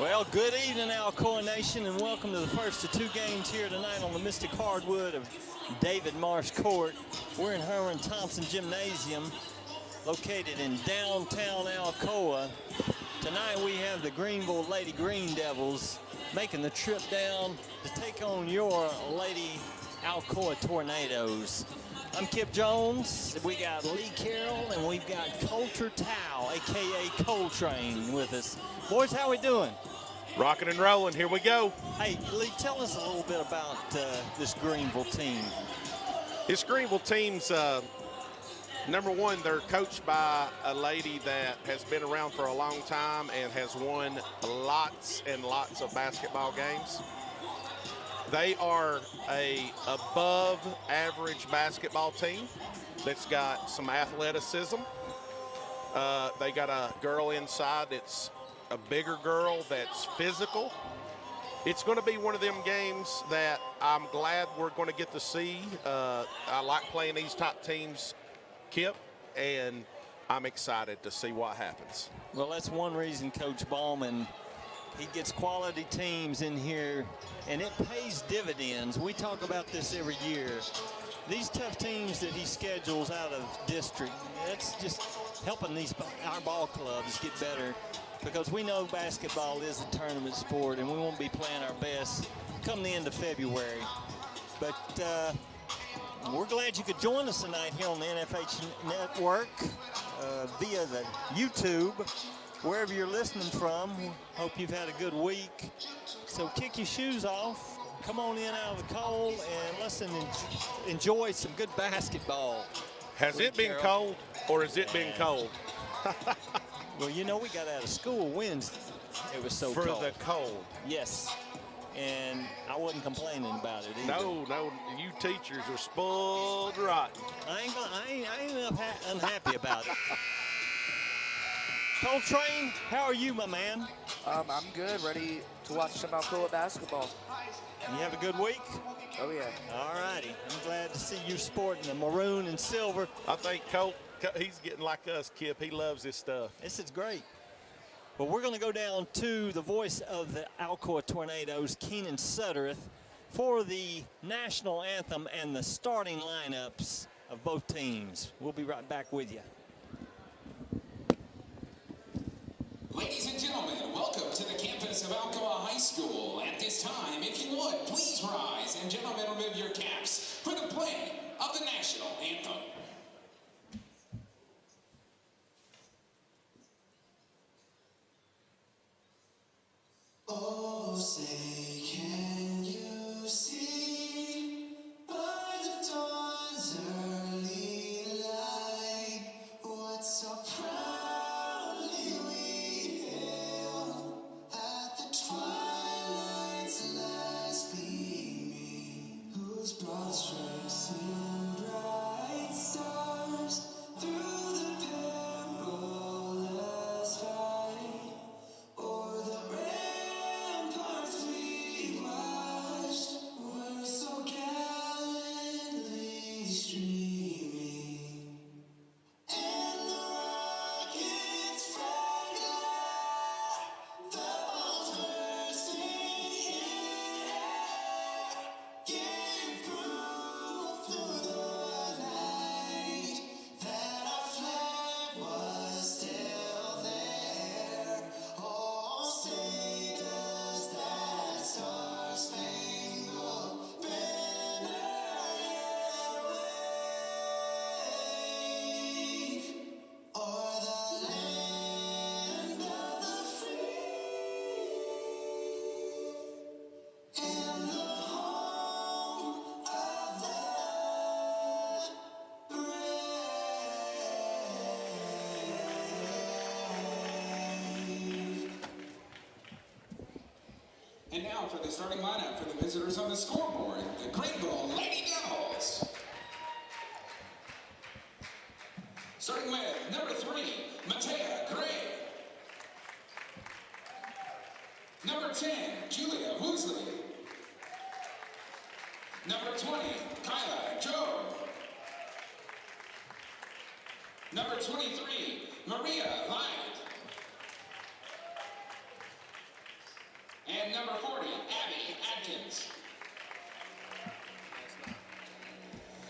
Well, good evening, Alcoa Nation, and welcome to the first of two games here tonight on the Mystic Hardwood of David Marsh Court. We're in Herman Thompson Gymnasium, located in downtown Alcoa. Tonight we have the Greenville Lady Green Devils making the trip down to take on your Lady Alcoa Tornadoes. I'm Kip Jones. We got Lee Carroll, and we've got Coulter Tao, a.k.a. Coltrane, with us. Boys, how we doing? Rocking and rolling. Here we go. Hey, Lee, tell us a little bit about this Greenville team. This Greenville team's, number one, they're coached by a lady that has been around for a long time and has won lots and lots of basketball games. They are a above average basketball team that's got some athleticism. They got a girl inside that's a bigger girl that's physical. It's going to be one of them games that I'm glad we're going to get to see. I like playing these top teams, Kip, and I'm excited to see what happens. Well, that's one reason Coach Ballman, he gets quality teams in here, and it pays dividends. We talk about this every year. These tough teams that he schedules out of district, that's just helping our ball clubs get better, because we know basketball is a tournament sport, and we won't be playing our best come the end of February. But we're glad you could join us tonight here on the NFH Network via the YouTube. Wherever you're listening from, hope you've had a good week. So kick your shoes off, come on in out of the cold, and let's enjoy some good basketball. Has it been cold, or has it been cold? Well, you know, we got out of school Wednesday. It was so cold. For the cold. Yes, and I wasn't complaining about it either. No, you teachers are spoiled rotten. I ain't unhappy about it. Coltrane, how are you, my man? I'm good, ready to watch some Alcoa basketball. You have a good week? Oh, yeah. All righty. I'm glad to see you sporting the maroon and silver. I think Colt, he's getting like us, Kip. He loves this stuff. This is great. Well, we're going to go down to the voice of the Alcoa Tornadoes, Keenan Suttereth, for the national anthem and the starting lineups of both teams. We'll be right back with you. Ladies and gentlemen, welcome to the campus of Alcoa High School. At this time, if you would, please rise, and gentlemen, remove your caps for the playing of the national anthem. Oh, say can you see by the dawn's early light what so proudly we hailed at the twilight's last gleaming, whose broad stripes and bright stars through the perilous fight o'er the ramparts we watched were so gallantly streaming, and the rockets' fragile, the bombs bursting in air, gave proof through the night that our flag was still there. Oh, say does that star-spangled banner yet wave o'er the land of the free and the home of the brave. And now for the starting lineup for the visitors on the scoreboard, the Greenville Lady Devils. Starting with number 3, Matea Gray. Number 10, Julia Woosley. Number 20, Kyla Joe. Number 23, Maria Light. And number 40, Abby Atkins.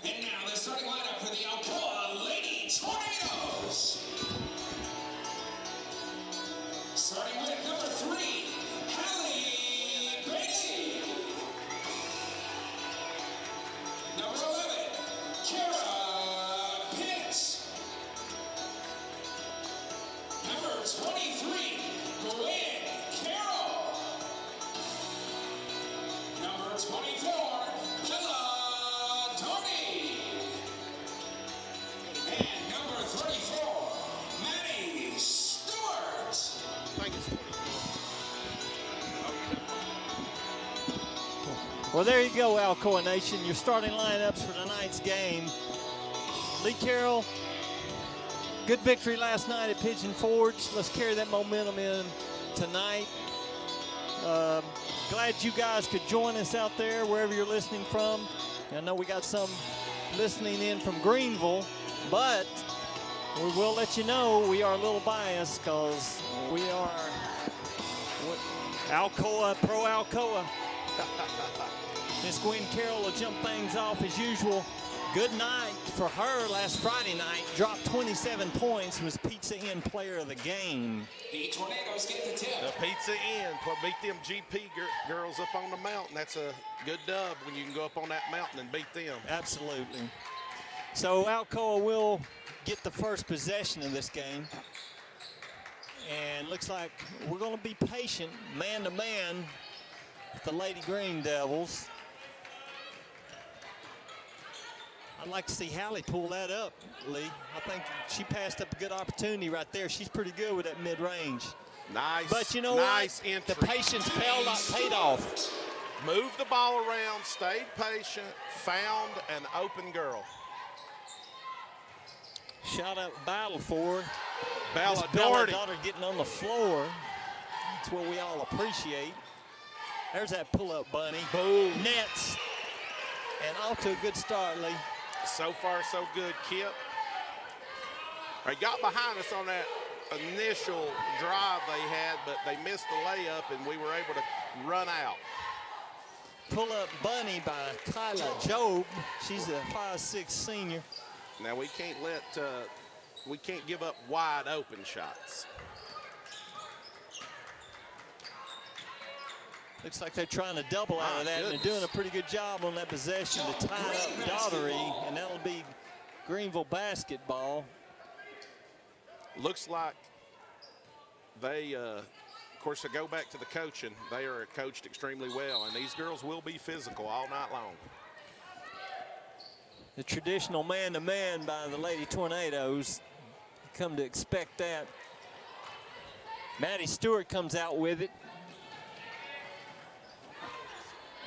And now the starting lineup for the Alcoa Lady Tornadoes. Starting with number 3, Hallie Bailey. Number 11, Kara Pitts. Number 23, Gwen Carroll. Number 24, Bella Tony. And number 34, Maddie Stewart. I think it's 24. Well, there you go, Alcoa Nation. Your starting lineups for tonight's game. Lee Carroll, good victory last night at Pigeon Forge. Let's carry that momentum in tonight. Glad you guys could join us out there wherever you're listening from. I know we got some listening in from Greenville, but we will let you know we are a little biased because we are Alcoa, pro Alcoa. Miss Gwen Carroll will jump things off as usual. Good night for her last Friday night. Dropped 27 points, was Pizza Inn player of the game. The Tornadoes get the tip. The Pizza Inn beat them GP girls up on the mountain. That's a good dub when you can go up on that mountain and beat them. Absolutely. So Alcoa will get the first possession of this game. And looks like we're going to be patient, man to man, with the Lady Green Devils. I'd like to see Hallie pull that up, Lee. I think she passed up a good opportunity right there. She's pretty good with that mid-range. Nice. But you know nice what? Entry. The patience paid off. Moved the ball around, stayed patient, found an open girl. Shout out battle for Bella Daughter getting on the floor. That's what we all appreciate. There's that pull-up bunny. Boom. Nets. And off to a good start, Lee. So far, so good, Kip. They got behind us on that initial drive they had, but they missed the layup, and we were able to run out. Pull-up bunny by Kyla Job. She's a 5'6" senior. Now, we can't give up wide open shots. Looks like they're trying to double out of that, and they're doing a pretty good job on that possession to tie up Daughtery, and that'll be Greenville basketball. Looks like they, of course, to go back to the coaching, they are coached extremely well, and these girls will be physical all night long. The traditional man-to-man by the Lady Tornadoes. Come to expect that. Maddie Stewart comes out with it.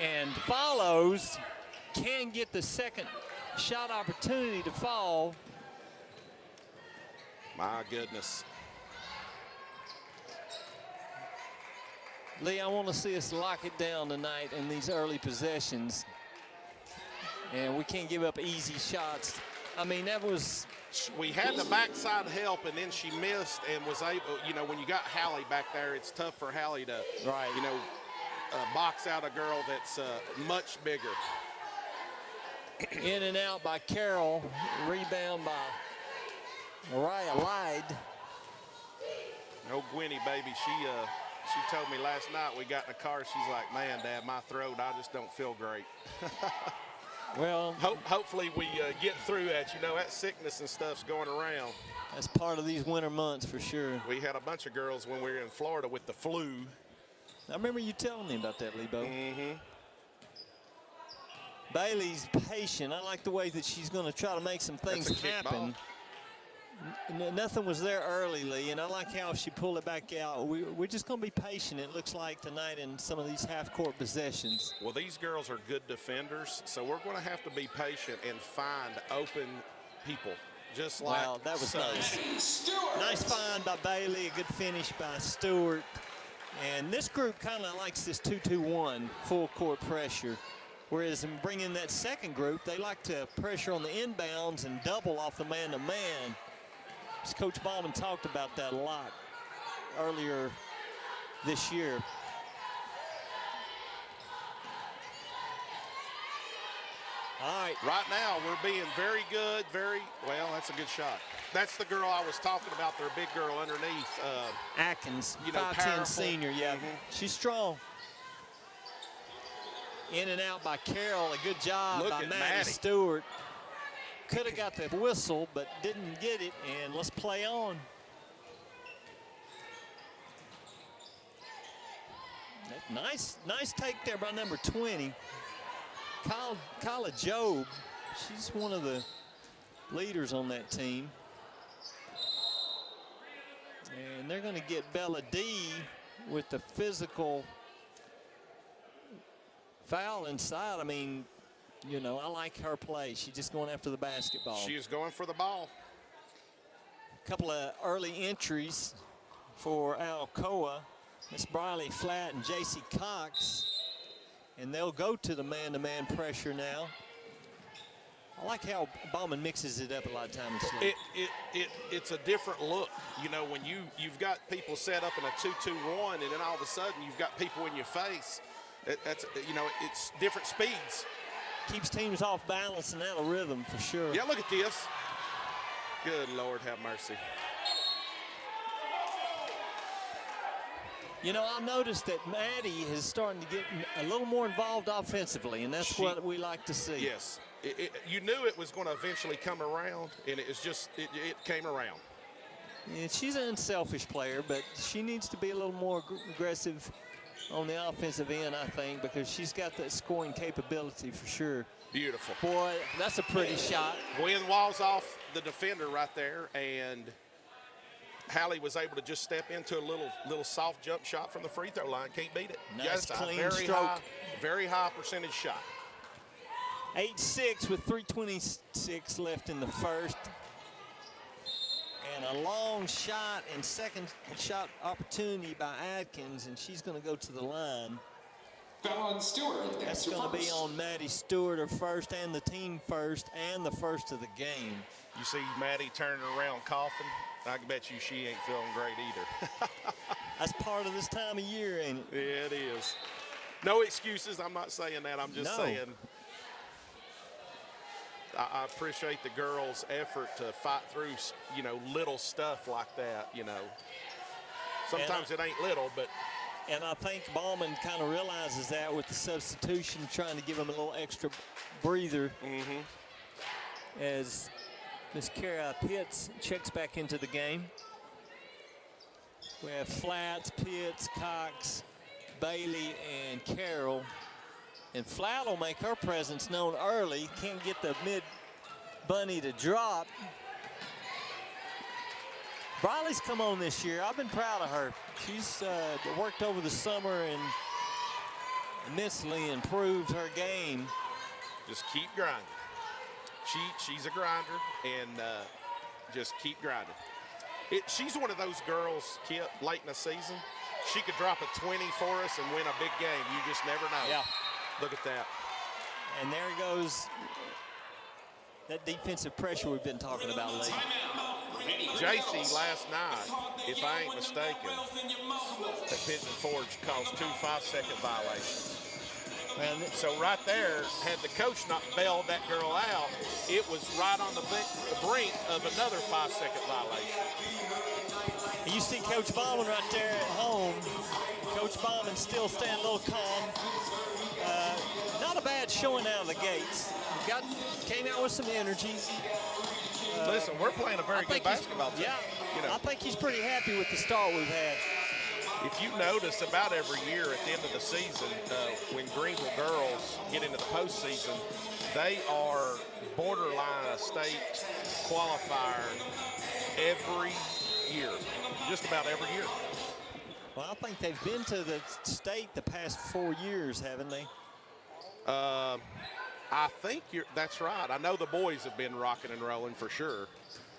And follows, can get the second shot opportunity to fall. My goodness. Lee, I want to see us lock it down tonight in these early possessions. And we can't give up easy shots. I mean, that was... We had the backside help, and then she missed and was able, you know, when you got Hallie back there, it's tough for Hallie to, you know, box out a girl that's much bigger. In and out by Carroll. Rebound by Mariah Lyde. No, Gwenny, baby, she told me last night we got in the car, she's like, man, Dad, my throat, I just don't feel great. Well, hopefully we get through that. You know, that sickness and stuff's going around. That's part of these winter months for sure. We had a bunch of girls when we were in Florida with the flu. I remember you telling me about that, Lebo. Mm-hmm. Bailey's patient. I like the way that she's going to try to make some things happen. Nothing was there early, Lee, and I like how she pulled it back out. We're just going to be patient, it looks like, tonight in some of these half-court possessions. Well, these girls are good defenders, so we're going to have to be patient and find open people, just like Wow, that was nice. Nice find by Bailey, a good finish by Stewart. And this group kind of likes this 2-2-1, full-court pressure. Whereas in bringing that second group, they like to pressure on the inbounds and double off the man-to-man. Coach Ballman talked about that a lot earlier this year. All right. Right now, we're being very good, well, that's a good shot. That's the girl I was talking about, their big girl underneath. Atkins, You know, 5'10" powerful. senior, yeah. She's strong. In and out by Carroll. A good job Look by at Maddie Maddie. Stewart. Could have got the whistle, but didn't get it, and let's play on. Nice take there by number 20. Kyla Job, she's one of the leaders on that team. And they're going to get Bella D with the physical foul inside. I mean, you know, I like her play. She's just going after the basketball. She is going for the ball. A couple of early entries for Alcoa. Miss Briley Flatt and J.C. Cox. And they'll go to the man-to-man pressure now. I like how Bauman mixes it up a lot of times. It's a different look. You know, when you've got people set up in a 2-2-1, and then all of a sudden you've got people in your face. That's, you know, it's different speeds. Keeps teams off balance and out of rhythm for sure. Yeah, look at this. Good Lord, have mercy. You know, I've noticed that Maddie is starting to get a little more involved offensively, and that's what we like to see. Yes. You knew it was going to eventually come around, and it came around. And she's an unselfish player, but she needs to be a little more aggressive on the offensive end, I think, because she's got that scoring capability for sure. Beautiful. Boy, that's a pretty shot. Wind walls off the defender right there, and Hallie was able to just step into a little soft jump shot from the free throw line. Can't beat it. Nice clean very stroke. Very high percentage shot. 8-6 with 3:26 left in the first. And a long shot and second shot opportunity by Atkins, and she's going to go to the line. Fallon Stewart. That's going to be on Maddie Stewart, her first and the team first and the first of the game. You see Maddie turning around coughing. I can bet you she ain't feeling great either. That's part of this time of year, ain't it? Yeah, it is. No excuses. I'm not saying that. I'm just saying I appreciate the girls' effort to fight through, you know, little stuff like that, you know. Sometimes it ain't little, but. And I think Bauman kind of realizes that with the substitution, trying to give him a little extra breather. As Miss Kara Pitts checks back into the game. We have Flats, Pitts, Cox, Bailey, and Carroll. And Flat will make her presence known early. Can't get the mid-bunny to drop. Briley's come on this year. I've been proud of her. She's worked over the summer and immensely improved her game. Just keep grinding. She's a grinder, and just keep grinding. She's one of those girls, Kip, late in the season. She could drop a 20 for us and win a big game. You just never know. Yeah. Look at that. And there goes that defensive pressure we've been talking about lately. JC last night, if I ain't mistaken, at Pigeon Forge caused 2 5-second violations. So right there, had the coach not bailed that girl out, it was right on the brink of another 5-second violation. You see Coach Bauman right there at home. Coach Bauman still staying a little calm. Not a bad showing out of the gates. Came out with some energy. Listen, we're playing a very good basketball team. Yeah, you know. I think he's pretty happy with the start we've had. If you notice, about every year at the end of the season, when Greenville girls get into the postseason, they are borderline a state qualifier every year, just about every year. Well, I think they've been to the state the past 4 years, haven't they? I think that's right. I know the boys have been rocking and rolling for sure.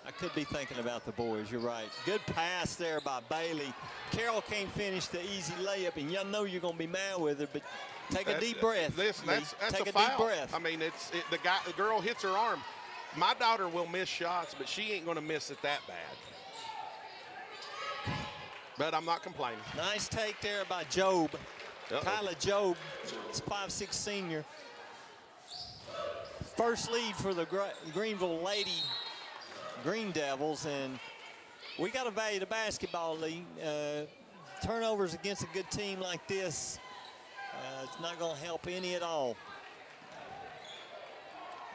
I could be thinking about the boys. You're right. Good pass there by Bailey. Carroll can't finish the easy layup, and you know you're going to be mad with her, but take a deep breath. Listen, that's take a deep foul. breath. I mean, the girl hits her arm. My daughter will miss shots, but she ain't going to miss it that bad. But I'm not complaining. Nice take there by Job. Kyla Job, 5'6" senior. first lead for the Greenville Lady Green Devils, and we got to value the basketball league. Turnovers against a good team like this, it's not going to help any at all.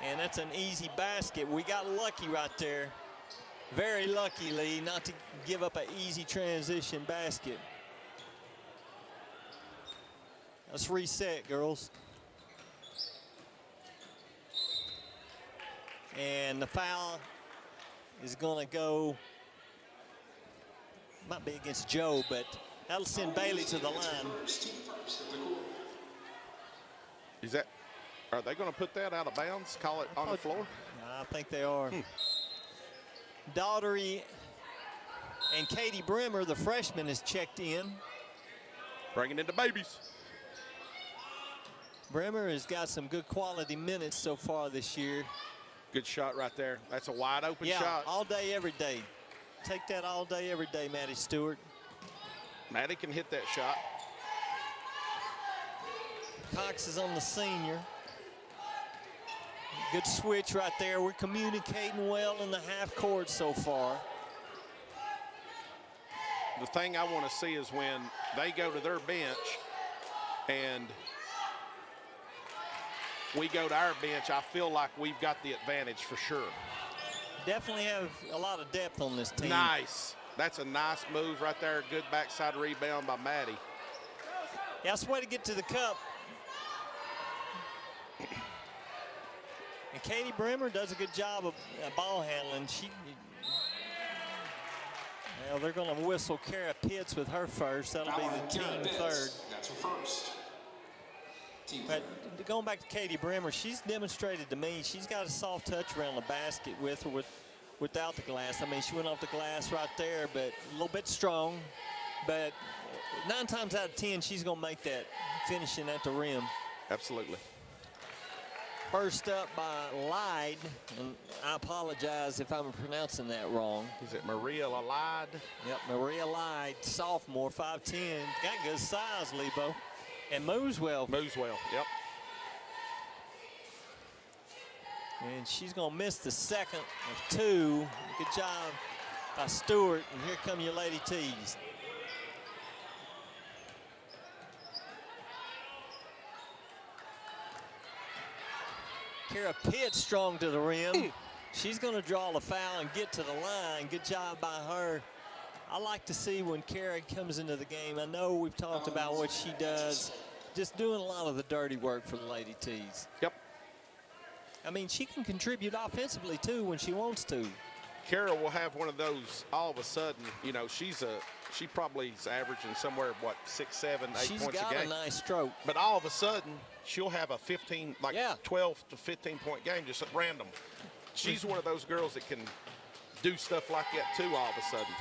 And that's an easy basket. We got lucky right there. Very lucky, Lee, not to give up an easy transition basket. Let's reset, girls. And the foul is going to go, might be against Joe, but that'll send Bailey to the line. Is that, are they going to put that out of bounds, call it on the floor? I think they are. Daughtery and Katie Bremer, the freshman, is checked in. Bringing in the babies. Bremer has got some good quality minutes so far this year. Good shot right there. That's a wide open shot. Yeah, all day, every day. Take that all day, every day, Maddie Stewart. Maddie can hit that shot. Cox is on the senior. Good switch right there. We're communicating well in the half court so far. The thing I want to see is when they go to their bench and we go to our bench, I feel like we've got the advantage for sure. Definitely have a lot of depth on this team. Nice. That's a nice move right there. Good backside rebound by Maddie. Yeah, that's the way to get to the cup. And Katie Bremer does a good job of ball handling. Well, they're going to whistle Kara Pitts with her first. That'll be the team third. That's her first. But going back to Katie Bremer, she's demonstrated to me she's got a soft touch around the basket with or without the glass. I mean, she went off the glass right there, but a little bit strong. But 9 times out of 10, she's going to make that finishing at the rim. Absolutely. First up by Lyde, and I apologize if I'm pronouncing that wrong. Is it Maria Lyde? Yep, Maria Lyde, sophomore, 5'10", got good size, Lebo. And moves well. Moves well, yep. And she's going to miss the second of 2. Good job by Stewart, and here come your Lady T's. Kara Pitt strong to the rim. She's going to draw the foul and get to the line. Good job by her. I like to see when Kara comes into the game. I know we've talked about what she does, just doing a lot of the dirty work for the Lady T's. Yep. I mean, she can contribute offensively, too, when she wants to. Kara will have one of those all of a sudden. You know, she probably is averaging somewhere, what, 6, 7, 8 points a game. She's got a nice stroke. But all of a sudden, she'll have a 15, like 12 to 15-point game, just at random. She's one of those girls that can do stuff like that, too, all of a sudden.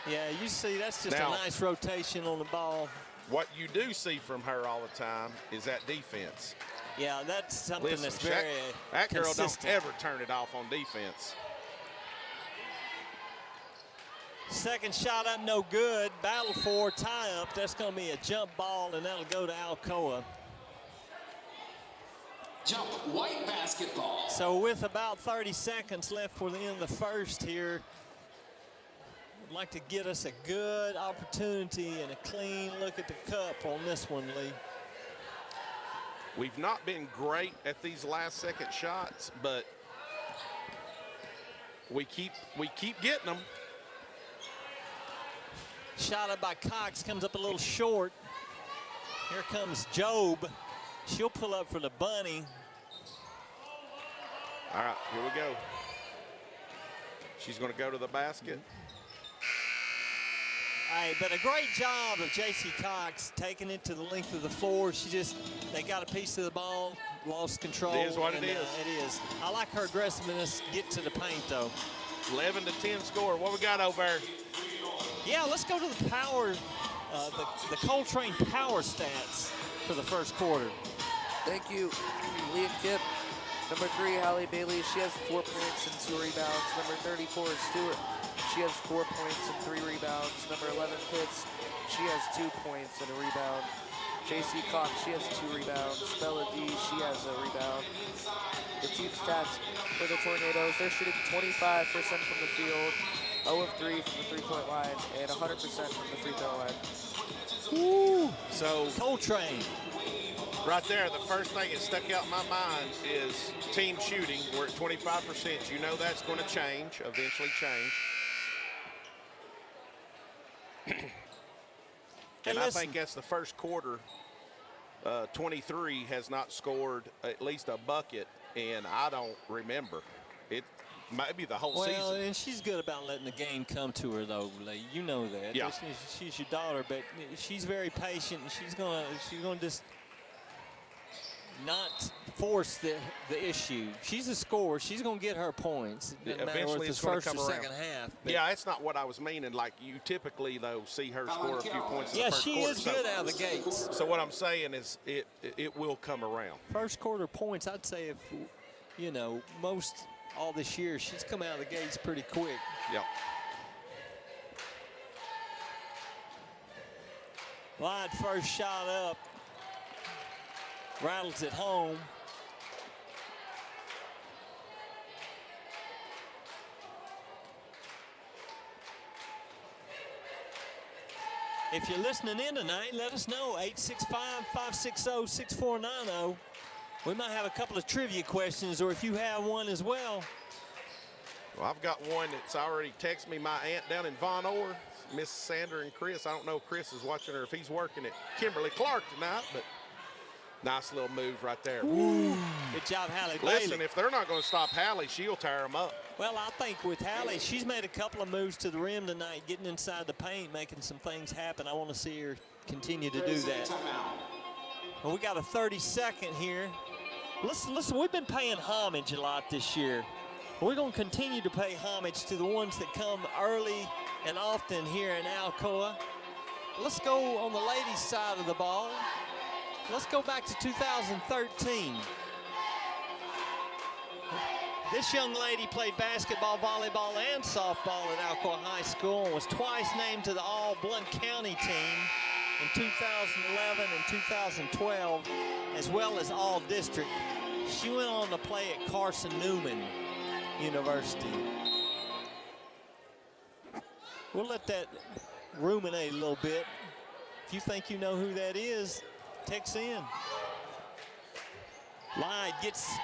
Yeah, you see, that's just Now, a nice rotation on the ball. What you do see from her all the time is that defense. Yeah, that's something Listen, that's very that girl consistent. don't ever turn it off on defense. Second shot up, no good. Battle for tie-up. That's going to be a jump ball, and that'll go to Alcoa. Jump white basketball. So with about 30 seconds left for the end of the first here, I'd like to get us a good opportunity and a clean look at the cup on this one, Lee. We've not been great at these last second shots, but we keep getting them. Shot up by Cox, comes up a little short. Here comes Job. She'll pull up for the bunny. All right, here we go. She's going to go to the basket. Hey, but a great job of J.C. Cox taking it to the length of the floor. They got a piece of the ball, lost control. It is what it is. It is. I like her aggressiveness, get to the paint, though. 11 to 10 score. What we got over there? Yeah, let's go to the power, the Coltrane power stats for the first quarter. Thank you, Leah Kipp. Number 3, Hallie Bailey. She has 4 points and 2 rebounds. Number 34 is Stewart. She has 4 points and 3 rebounds. Number 11, Pitts. She has 2 points and a rebound. JC Cox, she has 2 rebounds. Bella D, she has a rebound. The team stats for the Tornadoes, they're shooting 25% from the field, 0 of 3 from the three-point line, and 100% from the free throw line. Woo! So Coltrane. right there, the first thing that stuck out in my mind is team shooting. We're at 25%. You know that's going to change, eventually change. And I think that's the first quarter. 23 has not scored at least a bucket, and I don't remember. It might be the whole Well, season. and she's good about letting the game come to her, though, Lee. You know that. Yeah. She's your daughter, but she's very patient, and she's gonna just not force the issue. She's a scorer. She's gonna get her points. It doesn't matter Eventually whether it's it's gonna first come or around. second half. But Yeah, that's not what I was meaning. Like, you typically, though, see her score a few points in yeah, the first she quarter. is good out of the gates. So what I'm saying is it will come around. First quarter points, I'd say if, you know, most all this year, she's come out of the gates pretty quick. Yep. Lied first shot up. Rattles it home. If you're listening in tonight, let us know. 865-560-6490. We might have a couple of trivia questions, or if you have one as well. Well, I've got one that's already texted me. My aunt down in Von Orr, Miss Sandra and Chris. I don't know if Chris is watching or if he's working at Kimberly Clark tonight, but nice little move right there. Ooh. Good job, Hallie Listen, Bailey. if they're not going to stop Hallie, she'll tear them up. Well, I think with Hallie, she's made a couple of moves to the rim tonight, getting inside the paint, making some things happen. I want to see her continue to do that. Well, we got a 30-second here. Listen, we've been paying homage a lot this year. We're going to continue to pay homage to the ones that come early and often here in Alcoa. Let's go on the ladies' side of the ball. Let's go back to 2013. This young lady played basketball, volleyball, and softball at Alcoa High School and was twice named to the All-Blount County team in 2011 and 2012, as well as All-District. She went on to play at Carson Newman University. We'll let that ruminate a little bit. If you think you know who that is, text in. Lyde gets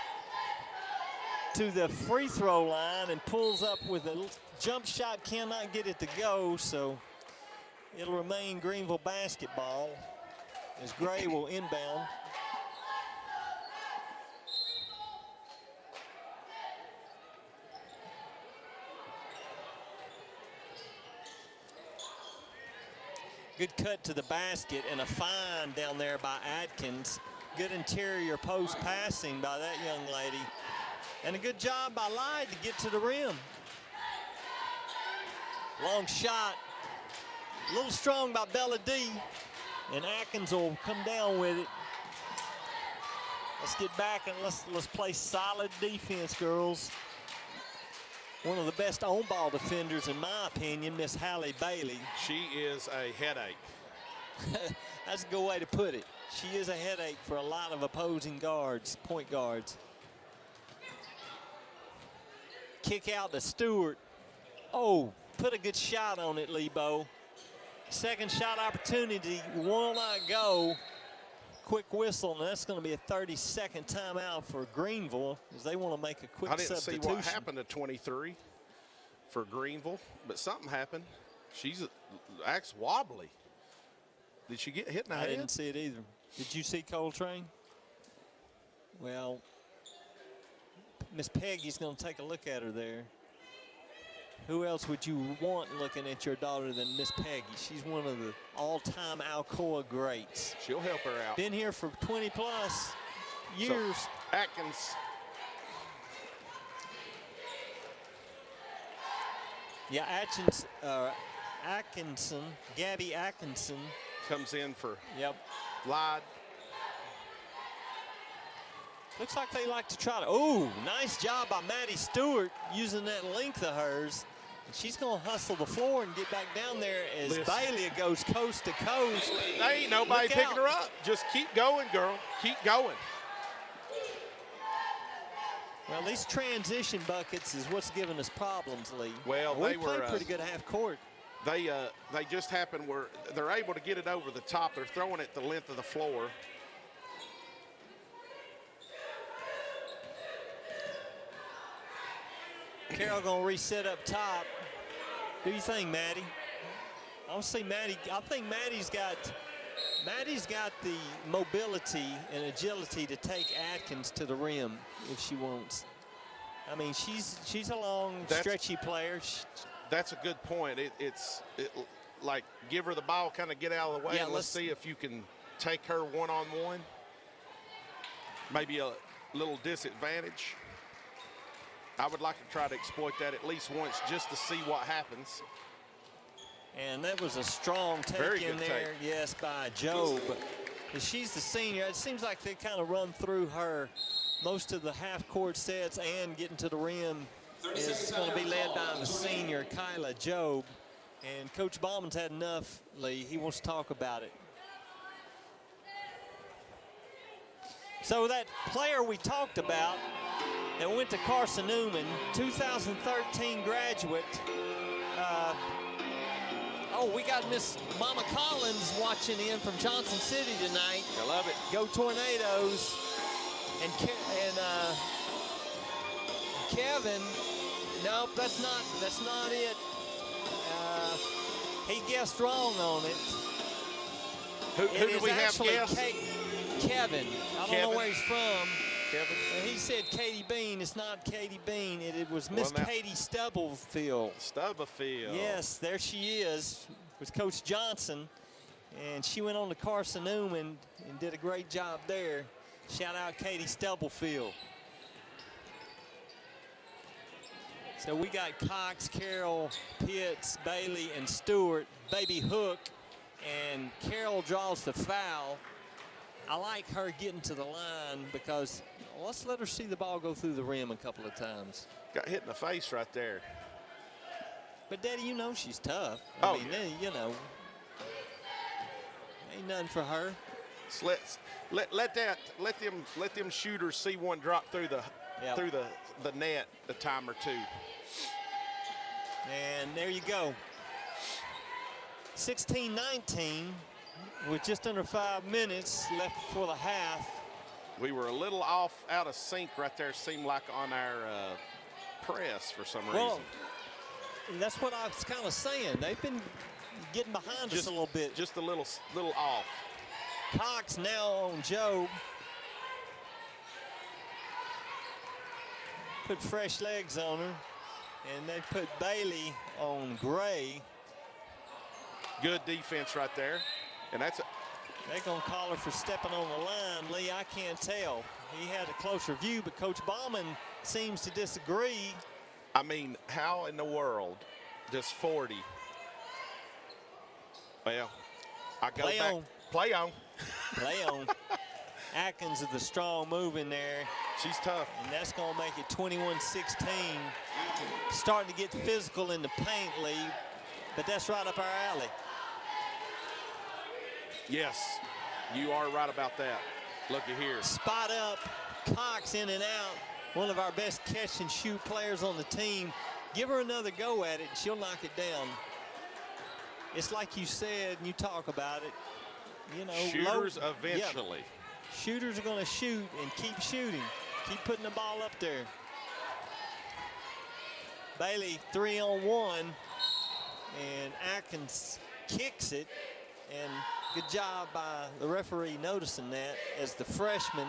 to the free throw line and pulls up with a jump shot, cannot get it to go, so it'll remain Greenville basketball as Gray will inbound. Good cut to the basket and a find down there by Atkins. Good interior post passing by that young lady. And a good job by Lyde to get to the rim. Long shot. A little strong by Bella D. And Atkins will come down with it. Let's get back and let's play solid defense, girls. One of the best on-ball defenders, in my opinion, Miss Hallie Bailey. She is a headache. That's a good way to put it. She is a headache for a lot of opposing guards, point guards. Kick out to Stewart. Oh, put a good shot on it, Lebo. Second shot opportunity will not go. Quick whistle, and that's going to be a 30-second timeout for Greenville as they want to make a quick substitution. I didn't see what happened to 23 for Greenville, but something happened. She's acts wobbly. Did she get hit in the head? I didn't see it either. Did you see Coltrane? Well, Miss Peggy's going to take a look at her there. Who else would you want looking at your daughter than Miss Peggy? She's one of the all-time Alcoa greats. She'll help her out. Been here for 20-plus years. So, Atkins. Yeah, Atkinson, Gabby Atkinson. Comes in for Yep. Lyde. Looks like they like to try to, oh, nice job by Maddie Stewart using that length of hers. She's going to hustle the floor and get back down there as Listen. Bailey goes coast to coast. There ain't nobody Look picking out. her up. Just keep going, girl. Keep going. Well, these transition buckets is what's giving us problems, Lee. Well, we they played were, pretty good half court. They just happen where they're able to get it over the top. They're throwing it the length of the floor. Carroll gonna reset up top. Do you think, Maddie? I don't see Maddie. I think Maddie's got the mobility and agility to take Atkins to the rim if she wants. I mean, she's a long, stretchy player. That's a good point. It's like give her the ball, kind of get out of the way, Yeah, and let's see if you can take her one-on-one. Maybe a little disadvantage. I would like to try to exploit that at least once just to see what happens. And that was a strong take Very in good there, take. yes, by Job. And she's the senior. It seems like they kind of run through her most of the half-court sets and getting to the rim is going to be led by the senior, Kyla Job. And Coach Bauman's had enough, Lee. He wants to talk about it. So that player we talked about that went to Carson Newman, 2013 graduate. We got Miss Mama Collins watching in from Johnson City tonight. I love it. Go Tornadoes. And Kevin, nope, that's not it. He guessed wrong on it. Who do we have guess? Kevin. I don't know where he's from. Kevin. And he said Katie Bean. It's not Katie Bean. It was Miss Katie Stubblefield. Stubblefield. Yes, there she is with Coach Johnson. And she went on to Carson Newman and did a great job there. Shout out Katie Stubblefield. So we got Cox, Carroll, Pitts, Bailey, and Stewart. Baby Hook, and Carroll draws the foul. I like her getting to the line because let's let her see the ball go through the rim a couple of times. Got hit in the face right there. But Daddy, you know she's tough. I mean, you know, ain't nothing for her. So let them shooters see one drop through the net a time or two. And there you go. 16-19 with just under 5 minutes left before the half. We were a little out of sync right there. Seemed like on our press for some reason. Well, that's what I was kind of saying. They've been getting behind us a little bit. Just a little off. Cox now on Job. Put fresh legs on her. And they put Bailey on Gray. Good defense right there. And that's They're going to call her for stepping on the line. Lee, I can't tell. He had a closer view, but Coach Bauman seems to disagree. I mean, how in the world does 40? Well, I go Play back. on. Play on. Play on. Atkins is the strong move in there. She's tough. And that's going to make it 21-16. Starting to get physical in the paint, Lee. But that's right up our alley. Yes, you are right about that. Looky here. Spot up. Cox in and out. One of our best catch and shoot players on the team. Give her another go at it, and she'll knock it down. It's like you said, and you talk about it. You know, shooters eventually. Yeah, shooters are going to shoot and keep shooting. Keep putting the ball up there. Bailey 3-on-1, and Atkins kicks it, and good job by the referee noticing that as the freshman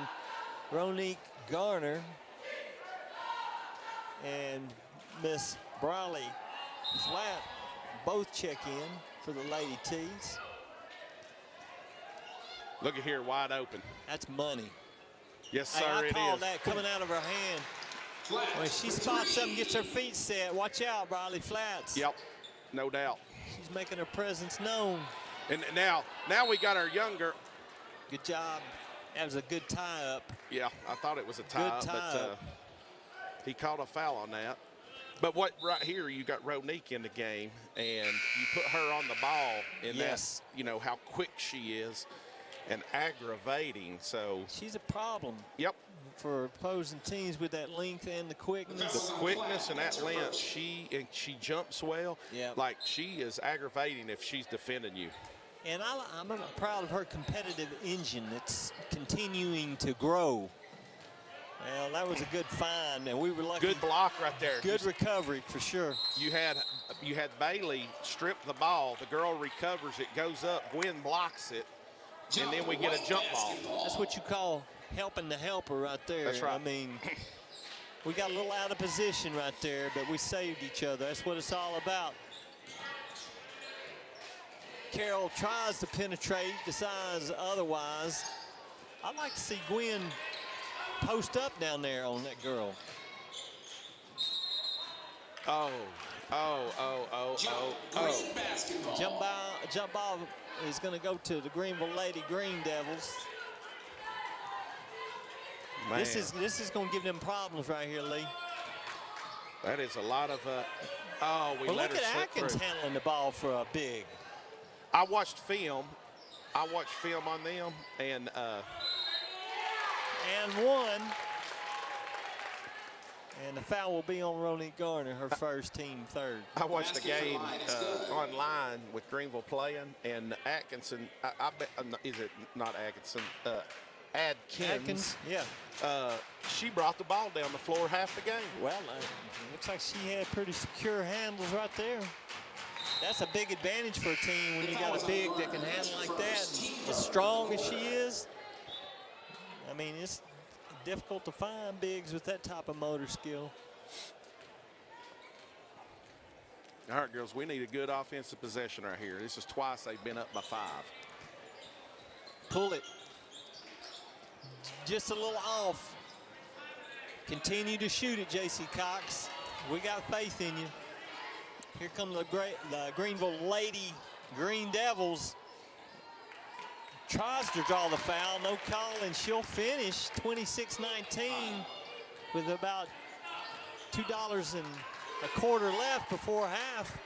Ronique Garner and Miss Brawley Flat both check in for the Lady Tees. Look at here, wide open. That's money. Yes, sir, hey, I called is. that coming out of her hand. When she spots something, gets her feet set. Watch out, Briley Flats. Yep, no doubt. She's making her presence known. And now we got our younger. Good job. That was a good tie-up. Yeah, I thought it was a tie-up, Good tie-up. but he called a foul on that. But what right here, you got Ronique in the game, and you put her on the ball, and that's, you know, how quick she is and aggravating. So she's a problem. Yep. For opposing teams with that length and the quickness. The quickness and that length, she jumps well. Yeah. Like, she is aggravating if she's defending you. And I'm proud of her competitive engine that's continuing to grow. Well, that was a good find, and we were lucky. Good block right there. Good recovery for sure. You had Bailey strip the ball. The girl recovers. It goes up. Gwen blocks it, and then we get a jump ball. That's what you call helping the helper right there. That's right. I mean, we got a little out of position right there, but we saved each other. That's what it's all about. Carroll tries to penetrate, decides otherwise. I'd like to see Gwen post up down there on that girl. Jump ball is going to go to the Greenville Lady Green Devils. Man. This is going to give them problems right here, Lee. That is a lot of we well, let look her at slip Atkins through. handling the ball for a big. I watched film on them, and one. And the foul will be on Ronique Garner, her first, team third. I watched the game online with Greenville playing, and Atkinson, I bet, is it not Atkinson? Adkins. Yeah. She brought the ball down the floor half the game. Well, looks like she had pretty secure handles right there. That's a big advantage for a team when you got a big that can handle like that. And as strong as she is, I mean, it's difficult to find bigs with that type of motor skill. All right, girls, we need a good offensive possession right here. This is twice they've been up by 5. Pull it. Just a little off. Continue to shoot it, J.C. Cox. We got faith in you. Here come the Greenville Lady Green Devils. Tries to draw the foul, no call, and she'll finish 26-19 with about $2.25 left before half.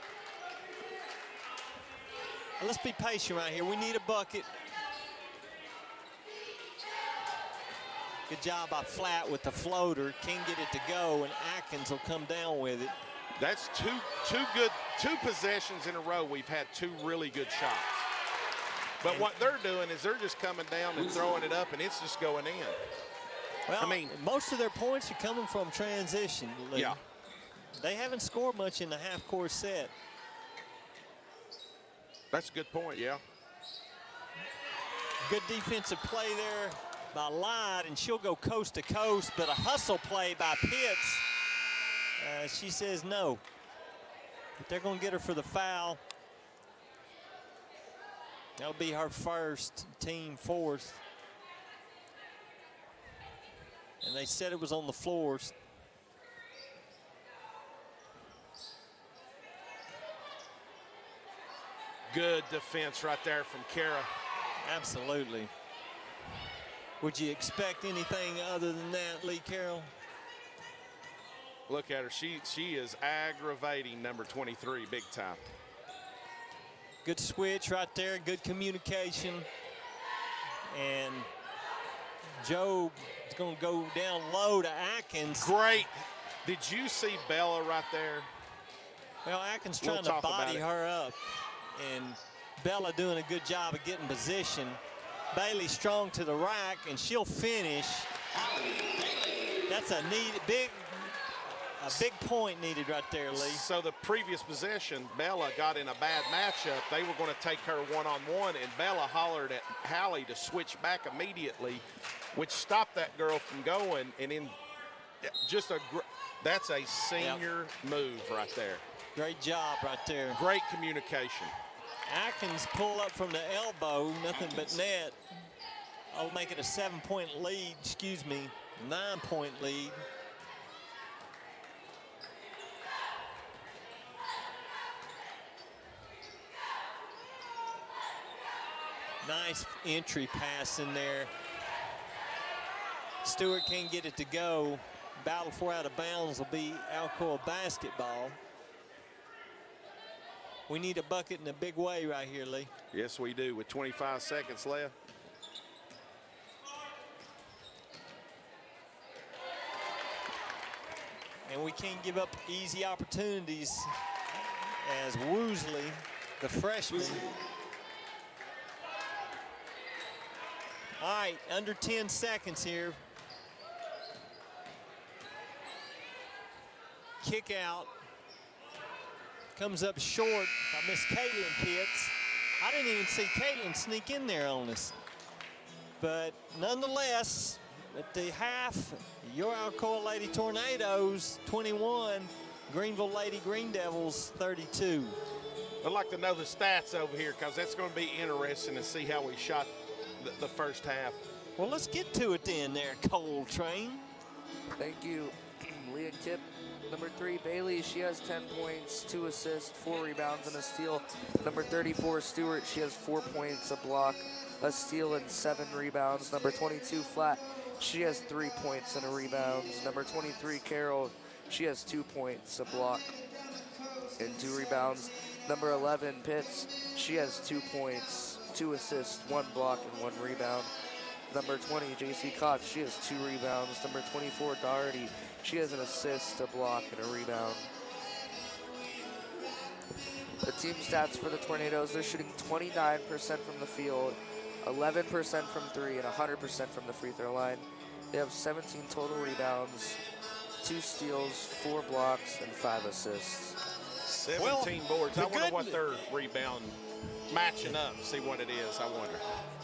Let's be patient right here. We need a bucket. Good job by Flat with the floater. Can't get it to go, and Atkins will come down with it. That's two possessions in a row. We've had 2 really good shots. But what they're doing is they're just coming down and throwing it up, and it's just going in. Well, I mean, most of their points are coming from transition. Yeah. They haven't scored much in the half-court set. That's a good point, yeah. Good defensive play there by Lyde, and she'll go coast to coast, but a hustle play by Pitts. She says no. But they're going to get her for the foul. That'll be her first, team 4th. And they said it was on the floors. Good defense right there from Kara. Absolutely. Would you expect anything other than that, Lee Carroll? Look at her. She is aggravating number 23 big time. Good switch right there. Good communication. And Joe is going to go down low to Atkins. Great. Did you see Bella right there? Well, Atkins trying to body her up. And Bella doing a good job of getting position. Bailey strong to the rack, and she'll finish. That's a big point needed right there, Lee. So the previous possession, Bella got in a bad matchup. They were going to take her one-on-one, and Bella hollered at Hallie to switch back immediately, which stopped that girl from going. And in just that's a senior move right there. Great job right there. Great communication. Atkins pull up from the elbow, nothing but net. I'll make it a 7-point lead, 9-point lead. Nice entry pass in there. Stewart can't get it to go. battle for out of bounds will be Alcoa basketball. We need a bucket in a big way right here, Lee. Yes, we do, with 25 seconds left. And we can't give up easy opportunities as Woosley, the freshman. All right, under 10 seconds here. Kick out. Comes up short by Miss Caitlin Pitts. I didn't even see Caitlin sneak in there on us. But nonetheless, at the half, your Alcoa Lady Tornadoes 21, Greenville Lady Green Devils 32. I'd like to know the stats over here because that's going to be interesting to see how we shot the first half. Well, let's get to it then there, Coltrane. Thank you, Leah Kipp. Number 3, Bailey, she has 10 points, 2 assists, 4 rebounds, and a steal. Number 34, Stewart, she has 4 points, a block, a steal, and 7 rebounds. Number 22, Flat, she has 3 points and a rebound. Number 23, Carol, she has 2 points, a block, and 2 rebounds. Number 11, Pitts, she has 2 points, 2 assists, 1 block, and 1 rebound. Number 20, JC Cox, she has 2 rebounds. Number 24, Doherty, she has an assist, a block, and a rebound. The team stats for the Tornadoes, they're shooting 29% from the field, 11% from 3, and 100% from the free throw line. They have 17 total rebounds, 2 steals, 4 blocks, and 5 assists. 17 boards. I wonder what their rebound matching up, see what it is, I wonder.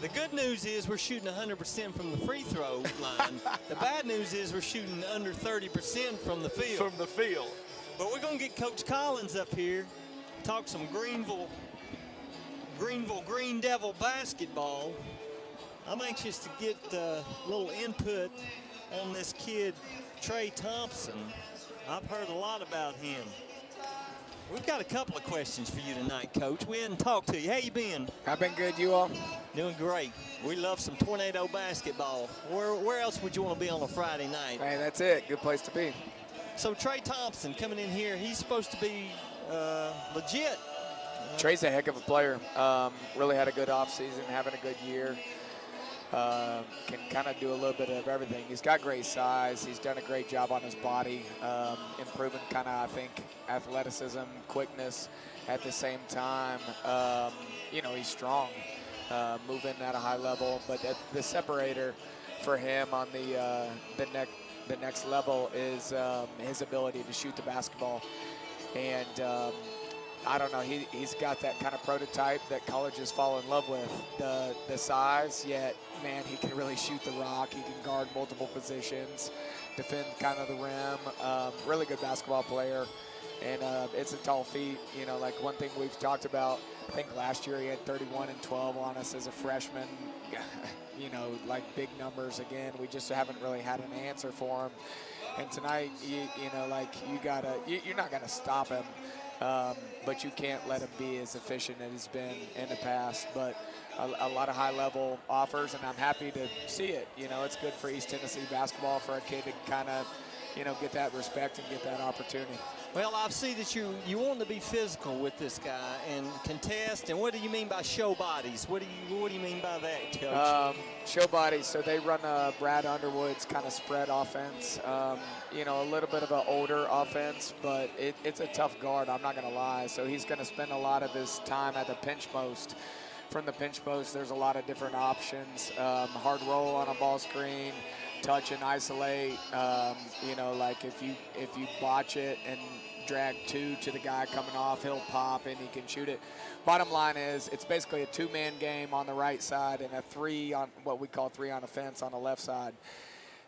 The good news is we're shooting 100% from the free throw line. The bad news is we're shooting under 30% from the field. From the field. But we're going to get Coach Collins up here, talk some Greenville Green Devil basketball. I'm anxious to get a little input on this kid, Trey Thompson. I've heard a lot about him. We've got a couple of questions for you tonight, Coach. We hadn't talked to you. How you been? I've been good. You all? Doing great. We love some Tornado basketball. Where else would you want to be on a Friday night? Hey, that's it. Good place to be. So Trey Thompson coming in here, he's supposed to be legit. Trey's a heck of a player. Really had a good offseason, having a good year. Can kind of do a little bit of everything. He's got great size. He's done a great job on his body, improving kind of, I think, athleticism, quickness at the same time. You know, he's strong, moving at a high level. But the separator for him on the next level is his ability to shoot the basketball. And I don't know, he's got that kind of prototype that colleges fall in love with. The size, yet, man, he can really shoot the rock. He can guard multiple positions, defend kind of the rim. Really good basketball player. And it's a tall feat. You know, like one thing we've talked about, I think last year he had 31 and 12 on us as a freshman. You know, like big numbers again. We just haven't really had an answer for him. And tonight, you know, like you're not gonna stop him. But you can't let him be as efficient as he's been in the past. But a lot of high-level offers, and I'm happy to see it. You know, it's good for East Tennessee basketball for a kid to kind of, you know, get that respect and get that opportunity. Well, I see that you want to be physical with this guy and contest. And what do you mean by show bodies? What do you mean by that, Coach? Show bodies. So they run Brad Underwood's kind of spread offense. You know, a little bit of an older offense, but it's a tough guard. I'm not going to lie. So he's going to spend a lot of his time at the pinch post. From the pinch post, there's a lot of different options. Hard roll on a ball screen, touch and isolate. You know, like if you botch it and drag 2 to the guy coming off, he'll pop and he can shoot it. Bottom line is it's basically a 2-man game on the right side and a 3 on what we call 3 on offense on the left side.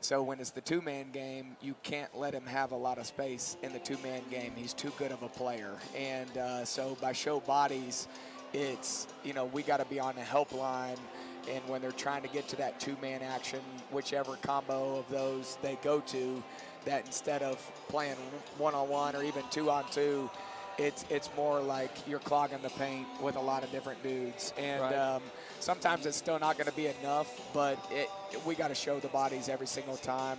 So when it's the 2-man game, you can't let him have a lot of space in the 2-man game. He's too good of a player. And so by show bodies, it's, you know, we got to be on the help line. And when they're trying to get to that 2-man action, whichever combo of those they go to, that instead of playing 1-on-1 or even 2-on-2, it's more like you're clogging the paint with a lot of different dudes. And right. Sometimes it's still not going to be enough, but we got to show the bodies every single time.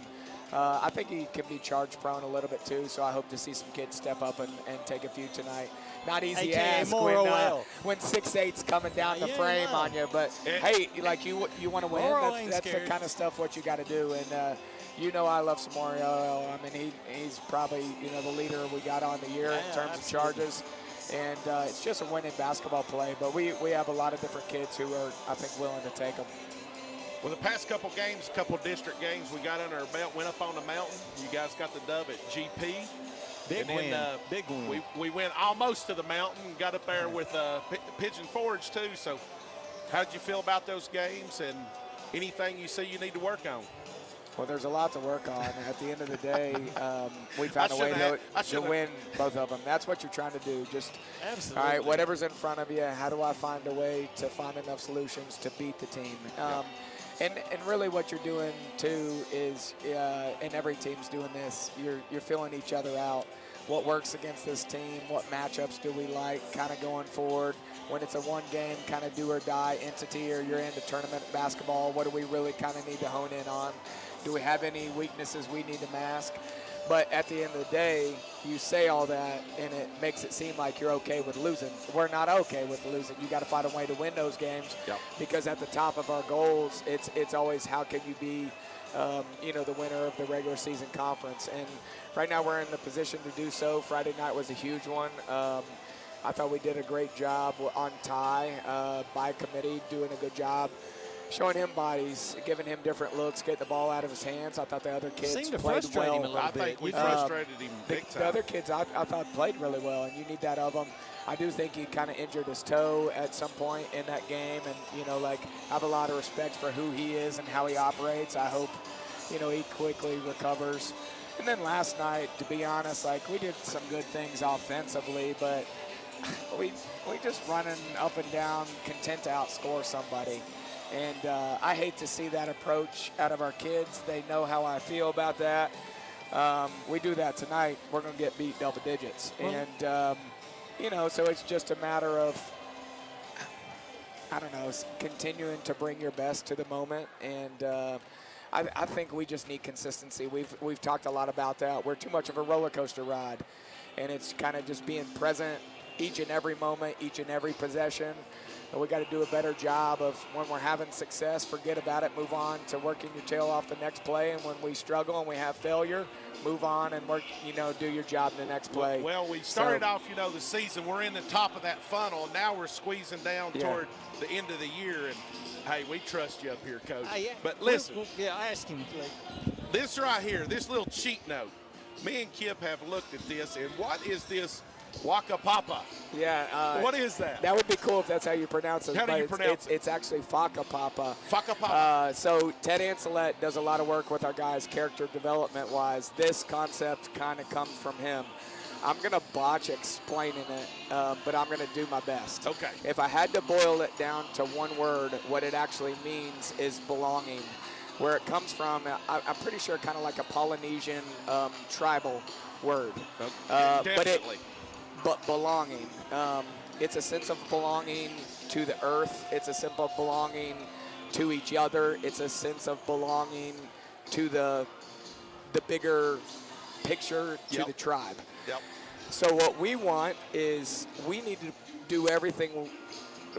I think he can be charge prone a little bit too, so I hope to see some kids step up and take a few tonight. Not easy AKA ask when 6'8's coming down the frame on you, but hey, like you want to win. That's the kind of stuff what you got to do. And you know I love Samorio. I mean he's probably the leader we got on the year in terms of charges. And it's just a winning basketball play, but we have a lot of different kids who are, I think, willing to take them. Well, the past couple games, couple district games we got under our belt, went up on the mountain. You guys got the dub at GP. Big win. We went almost to the mountain, got up there with Pigeon Forge too. So how did you feel about those games and anything you see you need to work on? Well, there's a lot to work on. At the end of the day, we found a way to win both of them. That's what you're trying to do. Just, absolutely. All right, whatever's in front of you, how do I find a way to find enough solutions to beat the team? And really what you're doing, too, is, and every team's doing this, you're filling each other out. What works against this team? What matchups do we like kind of going forward? When it's a one-game kind of do-or-die entity or you're into tournament basketball, what do we really kind of need to hone in on? Do we have any weaknesses we need to mask? But at the end of the day, you say all that, and it makes it seem like you're okay with losing. We're not okay with losing. You got to find a way to win those games because at the top of our goals, it's always how can you be, the winner of the regular season conference. And right now we're in the position to do so. Friday night was a huge one. I thought we did a great job on Ty by committee, doing a good job. Showing him bodies, giving him different looks, getting the ball out of his hands. I thought the other kids seemed to played frustrate well. him a little bit. I think we frustrated him big time. The other kids I thought played really well, and you need that of them. I do think he kind of injured his toe at some point in that game, and I have a lot of respect for who he is and how he operates. I hope he quickly recovers. And then last night, to be honest, we did some good things offensively, but we just running up and down, content to outscore somebody. And I hate to see that approach out of our kids. They know how I feel about that. We do that tonight, we're going to get beat double digits. And, so it's just a matter of, continuing to bring your best to the moment. And I think we just need consistency. We've talked a lot about that. We're too much of a roller coaster ride. And it's kind of just being present each and every moment, each and every possession. And we got to do a better job of when we're having success, forget about it, move on to working your tail off the next play. And when we struggle and we have failure, move on and work, do your job in the next play. Well, we started off, the season. We're in the top of that funnel. Now we're squeezing down toward the end of the year. And, hey, we trust you up here, Coach. But listen. I asked him. This right here, this little cheat note. Me and Kip have looked at this, and what is this? Waka Papa. Yeah. What is that? That would be cool if that's how you pronounce it. How do you pronounce it? It's actually Faka Papa. Faka Papa. So Ted Anselette does a lot of work with our guys character development-wise. This concept kind of comes from him. I'm going to botch explaining it, but I'm going to do my best. Okay. If I had to boil it down to one word, what it actually means is belonging. Where it comes from, I'm pretty sure kind of like a Polynesian tribal word. Definitely. But belonging. It's a sense of belonging to the earth. It's a sense of belonging to each other. It's a sense of belonging to the bigger picture, to the tribe. Yep. So what we want is we need to do everything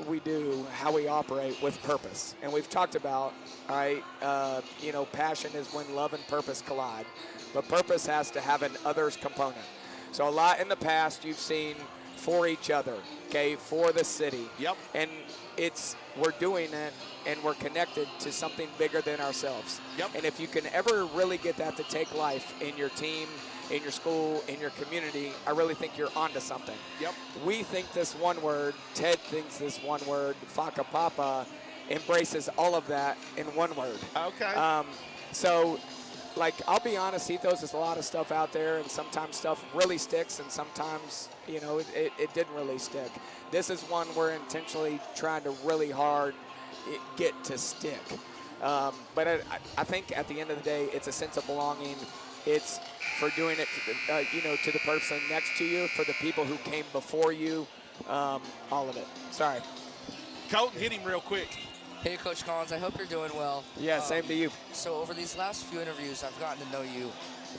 we do, how we operate with purpose. And we've talked about, passion is when love and purpose collide. But purpose has to have an others component. So a lot in the past you've seen for each other, for the city. Yep. And we're doing it and we're connected to something bigger than ourselves. Yep. And if you can ever really get that to take life in your team, in your school, in your community, I really think you're onto something. Yep. We think this one word, Ted thinks this one word, Faka Papa embraces all of that in one word. Okay. I'll be honest, he throws us a lot of stuff out there, and sometimes stuff really sticks, and sometimes, it didn't really stick. This is one we're intentionally trying to really hard get to stick. But I think at the end of the day, it's a sense of belonging. It's for doing it, to the person next to you, for the people who came before you, all of it. Sorry. Colton, hit him real quick. Hey, Coach Collins, I hope you're doing well. Yeah, same to you. So over these last few interviews, I've gotten to know you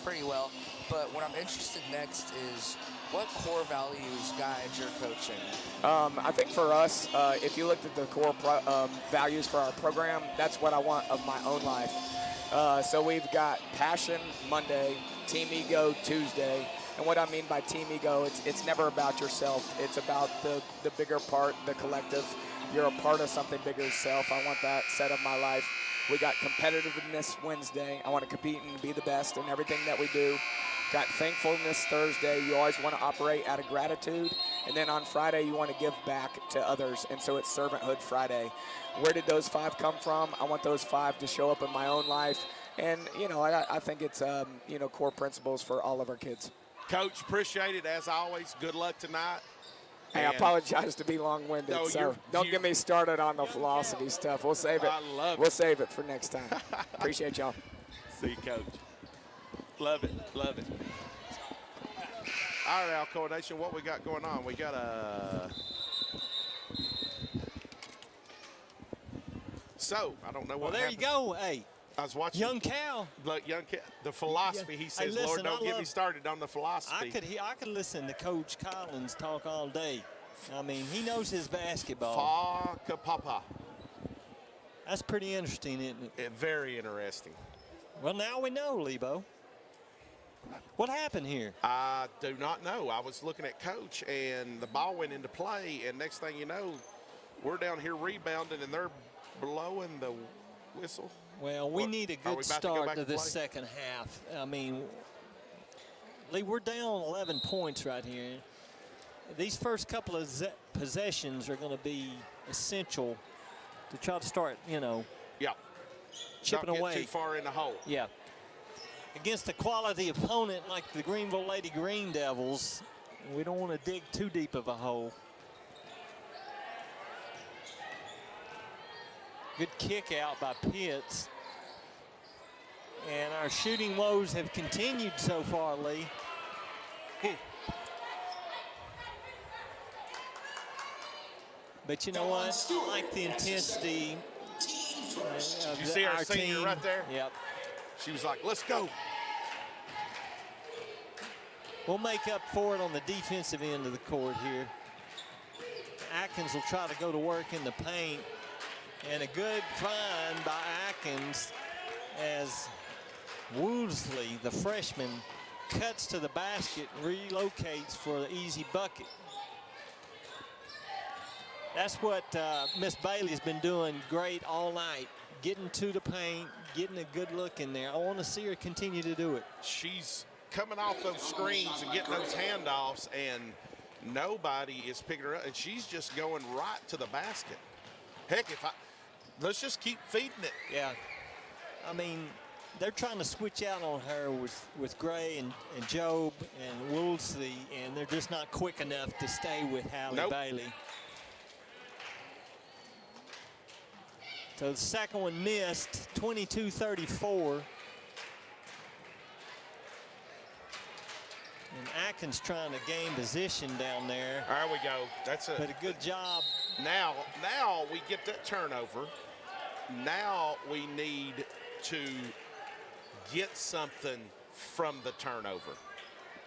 pretty well. But what I'm interested next is what core values guide your coaching? I think for us, if you looked at the core values for our program, that's what I want of my own life. So we've got passion Monday, team ego Tuesday. And what I mean by team ego, it's never about yourself. It's about the bigger part, the collective. You're a part of something bigger than self. I want that set of my life. We got competitiveness Wednesday. I want to compete and be the best in everything that we do. Got thankfulness Thursday. You always want to operate out of gratitude. And then on Friday, you want to give back to others. And so it's Servanthood Friday. Where did those 5 come from? I want those 5 to show up in my own life. And, you know, I think it's, you know, core principles for all of our kids. Coach, appreciate it as always. Good luck tonight. Hey, I apologize to be long-winded, No, so don't get me started on the philosophy stuff. We'll save it. I love We'll it. save it for next time. Appreciate y'all. See you, Coach. Love it, love it. All right, Alcoa Nation, what we got going on? We got a... So, I don't know what Well, there happened. you go. Hey, I was watching. young Cal. Look, young Cal, the philosophy, he says, listen, Lord, don't I get love- me started on the philosophy. I could listen to Coach Collins talk all day. I mean, he knows his basketball. Fa papa. That's pretty interesting, isn't it? Very interesting. Well, now we know, Lebo. What happened here? I do not know. I was looking at Coach, and the ball went into play, and next thing you know, we're down here rebounding, and they're blowing the whistle. Well, we need a Are good we about to go start back to to this play? second half. I mean, Lee, we're down 11 points right here. These first couple of possessions are going to be essential to try to start, you know, Yeah. chipping Don't get away. too far in the hole. Yeah. Against a quality opponent like the Greenville Lady Green Devils, we don't want to dig too deep of a hole. Good kick out by Pitts. And our shooting woes have continued so far, Lee. But you know what? I like the intensity of You see our our senior team. right there? Yep. She was like, let's go. We'll make up for it on the defensive end of the court here. Atkins will try to go to work in the paint. And a good find by Atkins as Woolsey, the freshman, cuts to the basket, relocates for the easy bucket. That's what Miss Bailey's been doing great all night, getting to the paint, getting a good look in there. I want to see her continue to do it. She's coming off those screens and getting those handoffs, and nobody is picking her up, and she's just going right to the basket. Heck, let's just keep feeding it. Yeah. I mean, they're trying to switch out on her with Gray and Job and Woolsey, and they're just not quick enough to stay with Hallie Nope. Bailey. So the second one missed, 22-34. And Atkins trying to gain position down there. There we go. That's But it. a good job. Now we get that turnover. Now we need to get something from the turnover.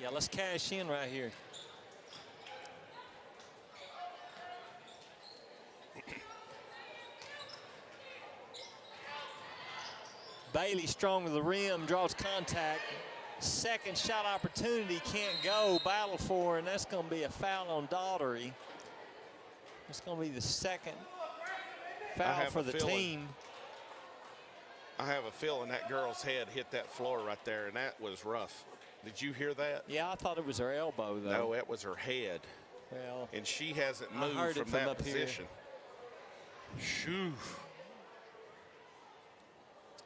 Yeah, let's cash in right here. Bailey strong to the rim, draws contact. Second shot opportunity, can't go. Battle for, and that's going to be a foul on Daughtery. It's going to be the second foul have for a the feeling. team. I have a feeling that girl's head hit that floor right there, and that was rough. Did you hear that? Yeah, I thought it was her elbow, though. No, it was her head. Well, And she hasn't I heard moved it from from that up here. position. Shoo.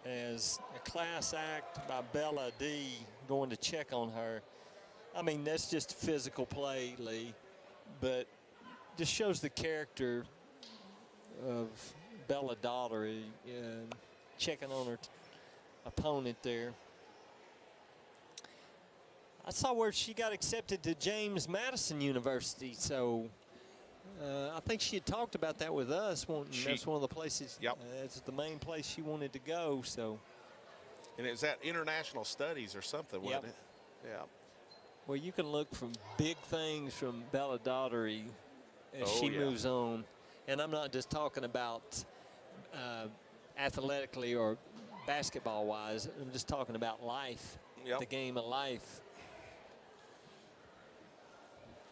as a class act by Bella D going to check on her. I mean, that's just physical play, Lee, but just shows the character of Bella Daughtery checking on her opponent there. I saw where she got accepted to James Madison University, so I think she had talked about that with us. That's one of the places. Yep. That's the main place she wanted to go. So. And it was at international studies or something, wasn't it? Yeah. Well, you can look from big things from Bella Daughtery as she moves on. And I'm not just talking about athletically or basketball-wise. I'm just talking about life, the game of life.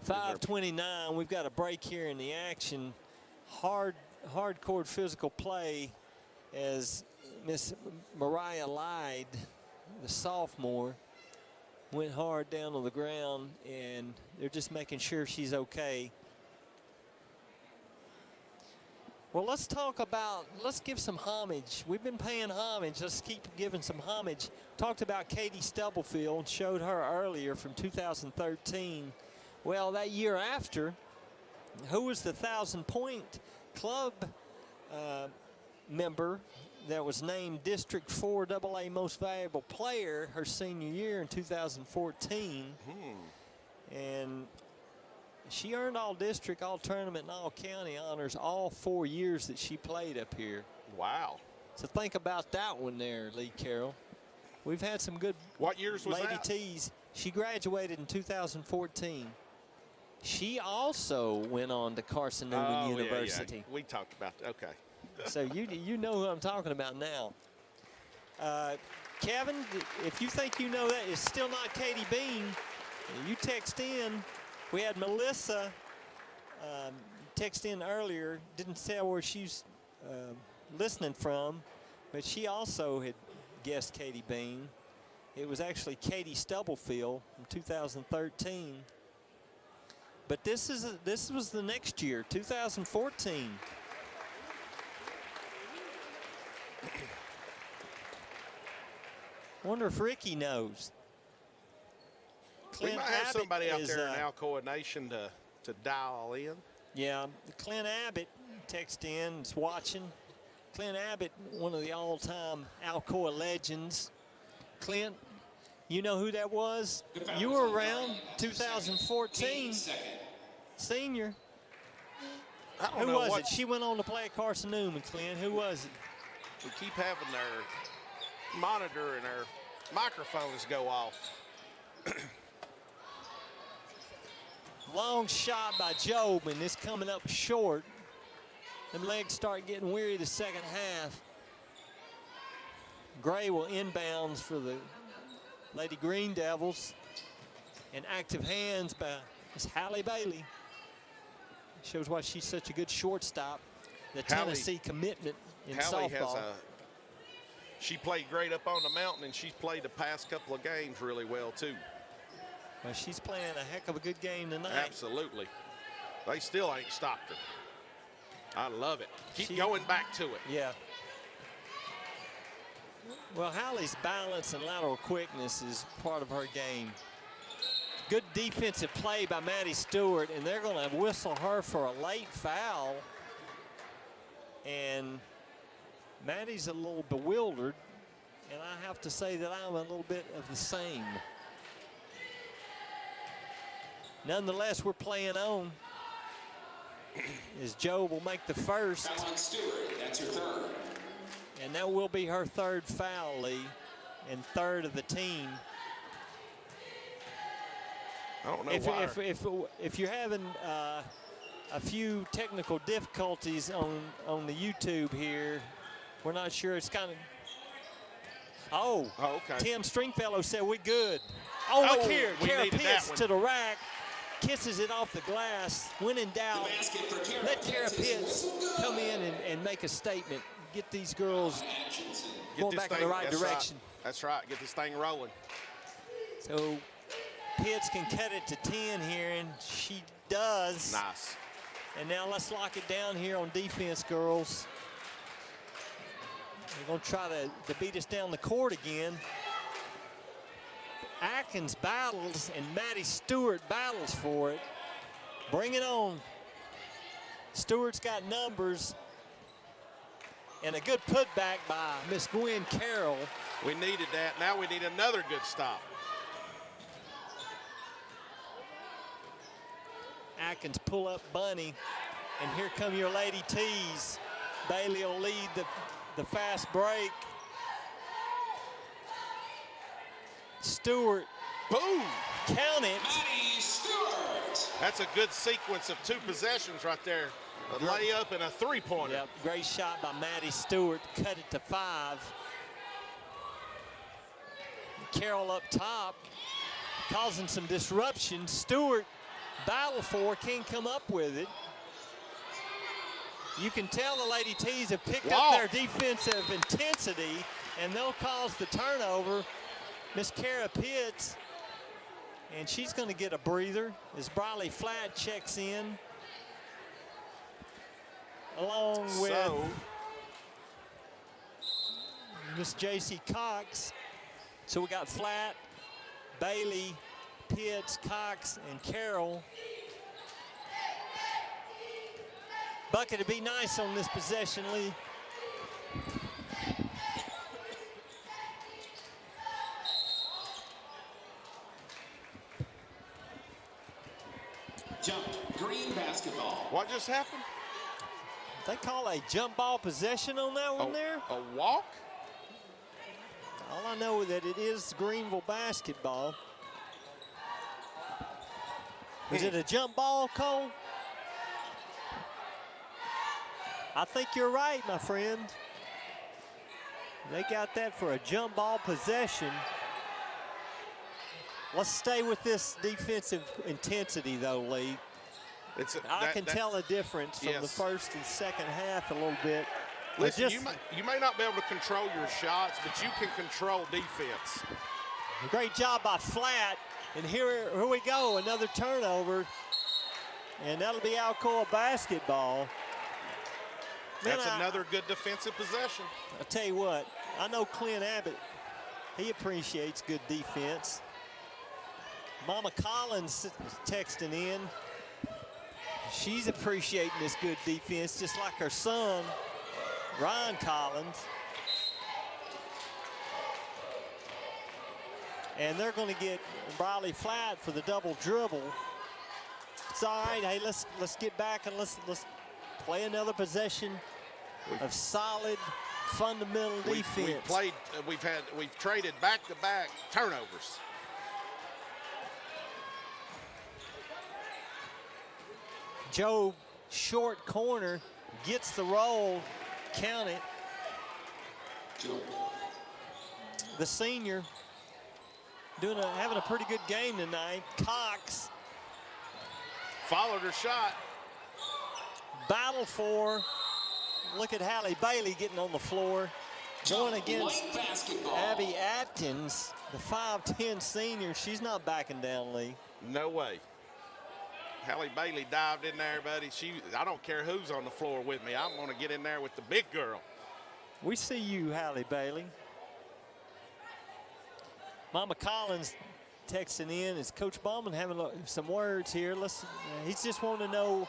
5:29, we've got a break here in the action. Hardcore physical play as Miss Mariah Lyde, the sophomore, went hard down on the ground, and they're just making sure she's okay. Well, let's give some homage. We've been paying homage. Let's keep giving some homage. Talked about Katie Stubblefield, showed her earlier from 2013. Well, that year after, who was the 1,000-point club member that was named District 4 AA Most Valuable Player her senior year in 2014. And she earned all district, all tournament, and all county honors all 4 years that she played up here. Wow. So think about that one there, Lee Carroll. We've had some good What years was Lady that? T's. She graduated in 2014. She also went on to Carson Newman University. Yeah. We talked about that. Okay. So you know who I'm talking about now. Kevin, if you think you know that, it's still not Katie Bean. You text in. We had Melissa text in earlier. Didn't tell where she's listening from, but she also had guessed Katie Bean. It was actually Katie Stubblefield from 2013. But this was the next year, 2014. Wonder if Ricky knows. We might have Abbott somebody out is, there in Alcoa Nation to dial in. Yeah, Clint Abbott text in, is watching. Clint Abbott, one of the all-time Alcoa legends. Clint, you know who that was? You were around 2014. Senior. I don't Who know was it? She went on to play at Carson Newman, Clint. Who was it? We keep having their monitor and our microphones go off. Long shot by Job, and it's coming up short. Them legs start getting weary the second half. Gray will inbounds for the Lady Green Devils. And active hands by Miss Hallie Bailey. Shows why she's such a good shortstop. The Tennessee commitment in Hallie softball. She played great up on the mountain, and she's played the past couple of games really well too. Well, she's playing a heck of a good game tonight. Absolutely. They still ain't stopped her. I love it. Keep going back to it. Yeah. Well, Hallie's balance and lateral quickness is part of her game. Good defensive play by Maddie Stewart, and they're going to whistle her for a late foul. And Maddie's a little bewildered, and I have to say that I'm a little bit of the same. Nonetheless, we're playing on as Joe will make the first. Foul on Stewart, that's your third. And that will be her third foul, Lee, and third of the team. I don't know why. If you're having a few technical difficulties on the YouTube here, we're not sure. It's kind of. Oh, okay. Tim Stringfellow said we're good. Oh, look here. Kara Pitts to the rack. Kisses it off the glass. When in doubt, let Kara Pitts come in and make a statement. Get these girls going back in the right direction. That's right. Get this thing rolling. So Pitts can cut it to 10 here, and she does. Nice. And now let's lock it down here on defense, girls. They're going to try to beat us down the court again. Atkins battles, and Maddie Stewart battles for it. Bring it on. Stewart's got numbers. And a good putback by Miss Gwen Carroll. We needed that. Now we need another good stop. Atkins pull up bunny. And here come your Lady T's. Bailey will lead the fast break. Stewart. Boom! Count it. Maddie Stewart. That's a good sequence of 2 possessions right there. A layup and a 3-pointer. Yep, great shot by Maddie Stewart. Cut it to 5. Carroll up top, causing some disruption. Stewart, battle for, can't come up with it. You can tell the Lady T's have picked up their defensive intensity, and they'll cause the turnover. Miss Kara Pitts, and she's going to get a breather as Briley Flatt checks in, along with Miss J.C. Cox. So we got Flatt, Bailey, Pitts, Cox, and Carroll. Bucket to be nice on this possession, Lee. Jump, green basketball. What just happened? They call a jump ball possession on that one there. A walk? All I know is that it is Greenville basketball. Is it a jump ball, Cole? I think you're right, my friend. They got that for a jump ball possession. Let's stay with this defensive intensity, though, Lee. I can tell a difference from the first and second half a little bit. Listen, you may not be able to control your shots, but you can control defense. Great job by Flatt. And here we go, another turnover. And that'll be Alcoa basketball. Man, That's another good defensive possession. I'll tell you what, I know Clint Abbott, he appreciates good defense. Mama Collins texting in. She's appreciating this good defense, just like her son, Ryan Collins. And they're going to get Briley Flatt for the double dribble. It's all right. Hey, let's get back and let's play another possession of solid, fundamental defense. We've traded back-to-back turnovers. Joe, short corner, gets the roll. Count it. The senior having a pretty good game tonight. Cox followed her shot. Battle for. Look at Hallie Bailey getting on the floor. Going against Abby Atkins, the 5'10 senior. She's not backing down, Lee. No way. Hallie Bailey dived in there, buddy. I don't care who's on the floor with me. I'm going to get in there with the big girl. We see you, Hallie Bailey. Mama Collins texting in. Is Coach Bauman having some words here? He's just wanting to know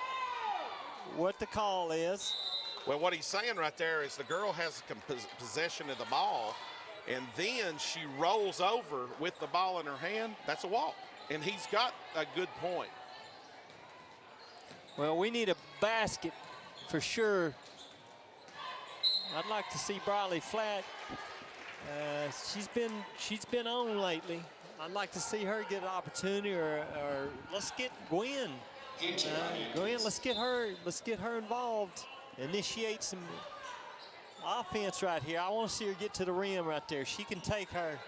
what the call is. Well, what he's saying right there is the girl has possession of the ball, and then she rolls over with the ball in her hand. That's a walk, and he's got a good point. Well, we need a basket for sure. I'd like to see Briley Flatt. She's been on lately. I'd like to see her get an opportunity, or let's get Gwen. Gwen, let's get her involved. Initiate some offense right here. I want to see her get to the rim right there. She can take her.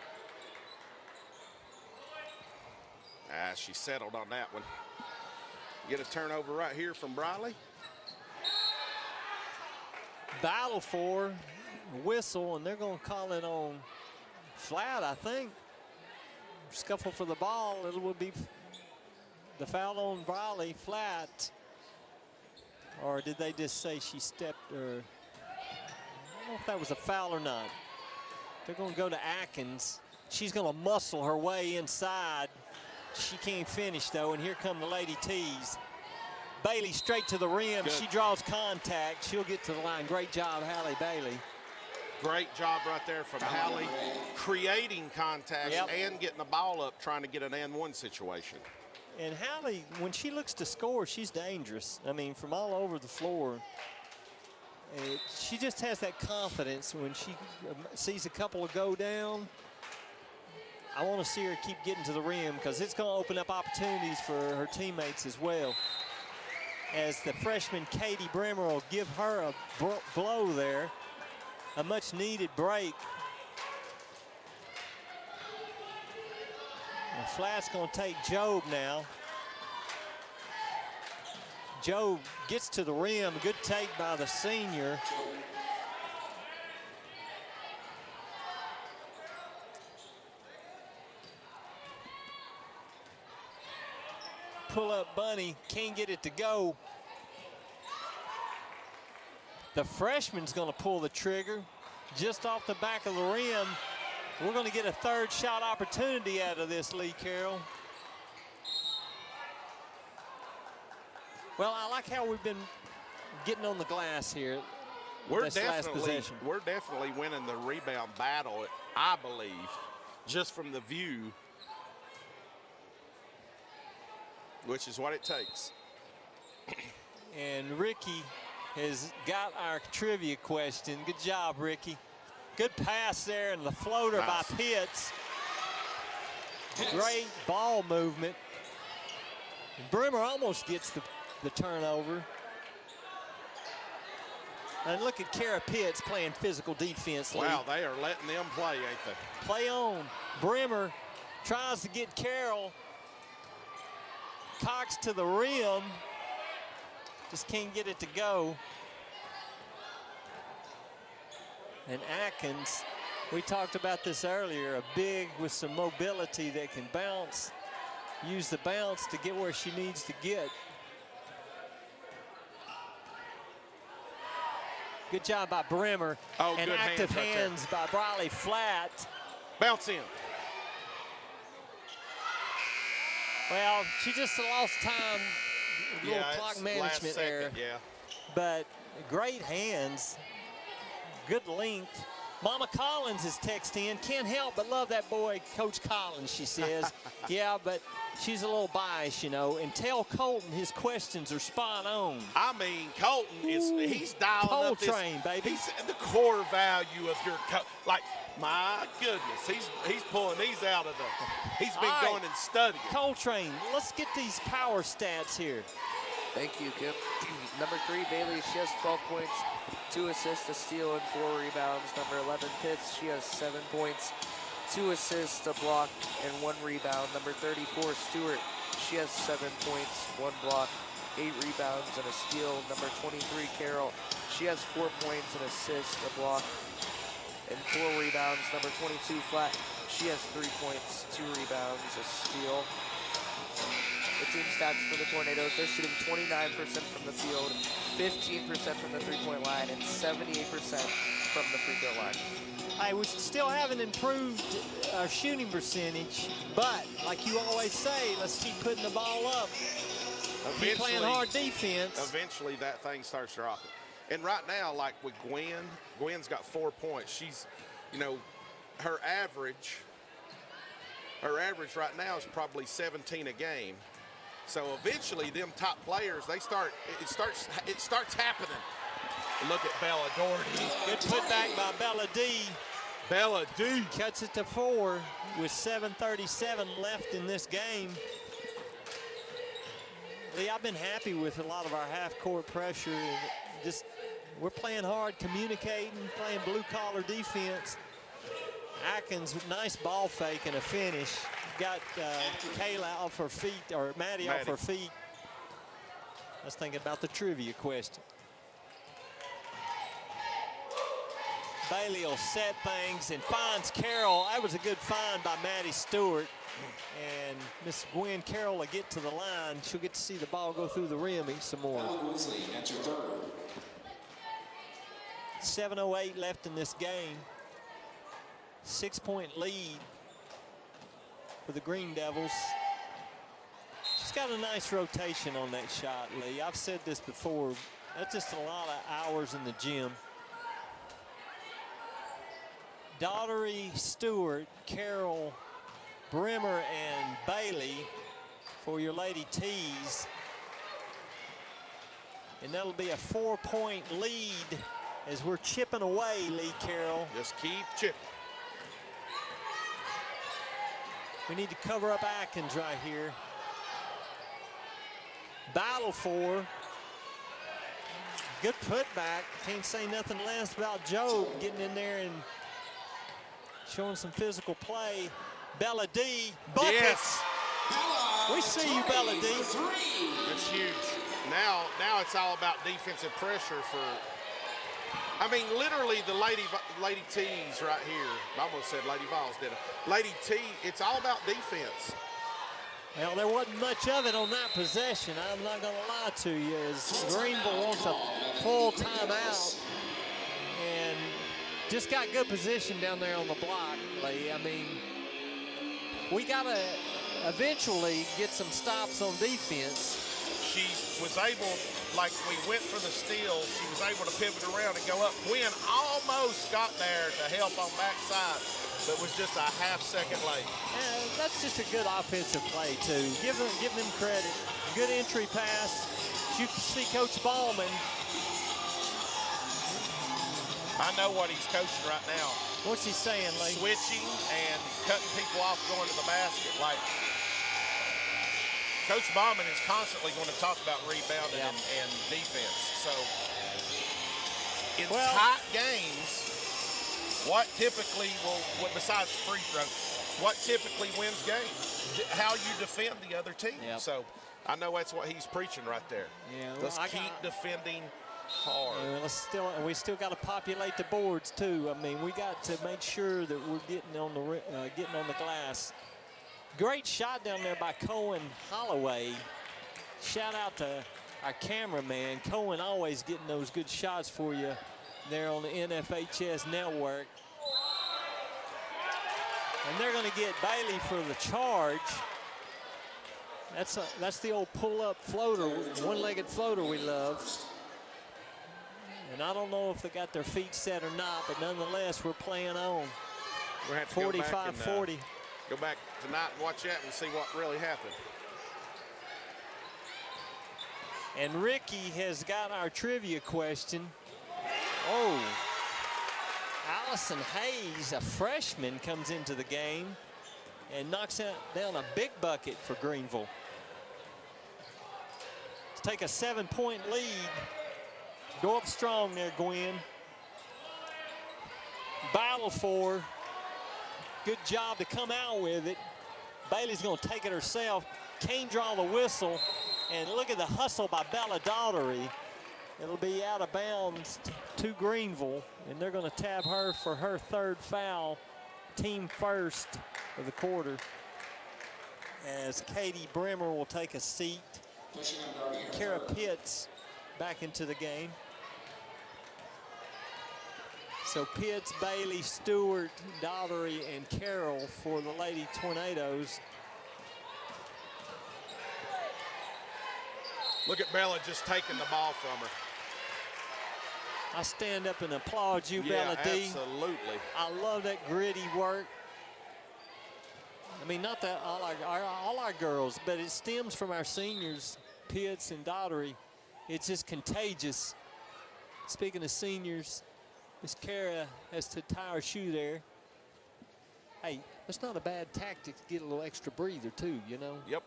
She settled on that one. Get a turnover right here from Briley. Battle for whistle, and they're going to call it on Flatt, I think. Scuffle for the ball. It would be the foul on Briley Flatt. Or did they just say she stepped, or I don't know if that was a foul or not. They're going to go to Atkins. She's going to muscle her way inside. She can't finish, though, and here come the Lady T's. Bailey straight to the rim. Good. She draws contact. She'll get to the line. Great job, Hallie Bailey. Great job right there from Hallie, creating contact and getting the ball up, trying to get an and one situation. And Hallie, when she looks to score, she's dangerous. I mean, from all over the floor. She just has that confidence when she sees a couple go down. I want to see her keep getting to the rim because it's going to open up opportunities for her teammates as well. As the freshman Katie Bremer will give her a blow there, a much needed break. And Flatt's going to take Job now. Job gets to the rim, good take by the senior. Pull up bunny, can't get it to go. The freshman's gonna pull the trigger just off the back of the rim. We're gonna get a third shot opportunity out of this, Lee Carroll. Well, I like how we've been getting on the glass here. We're definitely winning the rebound battle, I believe, just from the view, which is what it takes. And Ricky has got our trivia question. Good job, Ricky. Good pass there, and the floater by Pitts. Great ball movement. And Bremer almost gets the turnover. And look at Kara Pitts playing physical defense. Wow, they are letting them play, ain't they? Play on. Bremer tries to get Carroll. Cox to the rim. Just can't get it to go. And Atkins, we talked about this earlier, a big with some mobility that can bounce, use the bounce to get where she needs to get. Good job by Bremer. Oh, and good active hands by Briley Flatt. Bounce in. Well, she just lost time, a little clock management there. Yeah. But great hands, good length. Mama Collins is texting in. Can't help but love that boy, Coach Collins, she says. Yeah, but she's a little biased, you know. And tell Colton his questions are spot on. I mean, Colton he's dialing up this. Coltrane, baby. He's the core value of your like, my goodness, he's pulling these out of the. He's been going and studying. Coltrane, let's get these power stats here. Thank you, Kip. Number 3, Bailey, she has 12 points, 2 assists, a steal, and 4 rebounds. Number 11, Pitts, she has 7 points, 2 assists, a block, and 1 rebound. Number 34, Stewart, she has 7 points, 1 block, 8 rebounds, and a steal. Number 23, Carroll, she has 4 points, an assist, a block, and 4 rebounds. Number 22, Flatt, she has 3 points, 2 rebounds, a steal. The team stats for the Tornadoes, they're shooting 29% from the field, 15% from the three-point line, and 78% from the free throw line. Hey, we still haven't improved our shooting percentage, but like you always say, let's keep putting the ball up. Keep playing hard defense. Eventually that thing starts dropping. And right now, like with Gwen's got 4 points. She's, you know, her average right now is probably 17 a game. So eventually them top players, it starts happening. Look at Bella Doherty. Good putback by Bella D. Bella D. Cuts it to 4 with 7:37 left in this game. Lee, I've been happy with a lot of our half-court pressure. Just we're playing hard, communicating, playing blue-collar defense. Atkins, nice ball fake and a finish. Got Kayla off her feet, or Maddie off her feet. I was thinking about the trivia question. Bailey will set things and finds Carroll. That was a good find by Maddie Stewart. And Miss Gwen Carroll will get to the line. She'll get to see the ball go through the rim some more. 7:08 left in this game. 6-point lead for the Green Devils. She's got a nice rotation on that shot, Lee. I've said this before. That's just a lot of hours in the gym. Daughtery, Stewart, Carroll, Bremer, and Bailey for your Lady T's. And that'll be a 4-point lead as we're chipping away, Lee Carroll. Just keep chipping. We need to cover up Atkins right here. Battle for. Good putback. Can't say nothing less about Job getting in there and showing some physical play. Bella D. Buckets. Yes. We see you, Bella D. That's huge. Now it's all about defensive pressure for, I mean, literally the Lady T's right here. I almost said Lady Vols, did I? Lady T, it's all about defense. Well, there wasn't much of it on that possession. I'm not going to lie to you, as Greenville wants a full timeout and just got good position down there on the block, Lee. I mean, we got to eventually get some stops on defense. She was able, like we went for the steal, she was able to pivot around and go up. Quinn almost got there to help on backside, but was just a half-second late. That's just a good offensive play, too. Give them credit. Good entry pass. You can see Coach Ballman. I know what he's coaching right now. What's he saying, Lee? Switching and cutting people off going to the basket. Like, Coach Bauman is constantly going to talk about rebounding and defense. So, in tight games, what typically besides free throw, what typically wins games? How you defend the other team. Yep. So, I know that's what he's preaching right there. Yeah, well, let's keep defending hard. Yeah, we still got to populate the boards too. I mean, we got to make sure that we're getting on the glass. Great shot down there by Cohen Holloway. Shout out to our cameraman. Cohen always getting those good shots for you there on the NFHS network. And they're going to get Bailey for the charge. That's the old pull-up floater, one-legged floater we love. And I don't know if they got their feet set or not, but nonetheless, we're playing on. We're going to have to 45-40. Go back tonight and watch that and see what really happened. And Ricky has got our trivia question. Oh, Allison Hayes, a freshman, comes into the game and knocks down a big bucket for Greenville to take a 7-point lead. Go up strong there, Gwen. Battle for. Good job to come out with it. Bailey's going to take it herself. Can't draw the whistle. And look at the hustle by Bella Daughtery. It'll be out of bounds to Greenville. And they're going to tab her for her third foul. Team first of the quarter. As Katie Bremer will take a seat. Kara Pitts back into the game. So Pitts, Bailey, Stewart, Daughtery, and Carroll for the Lady Tornadoes. Look at Bella just taking the ball from her. I stand up and applaud you, Bella D. Absolutely. I love that gritty work. I mean, not that all our girls, but it stems from our seniors, Pitts and Daughtery. It's just contagious. Speaking of seniors, Miss Kara has to tie her shoe there. Hey, that's not a bad tactic to get a little extra breather too, you know? Yep.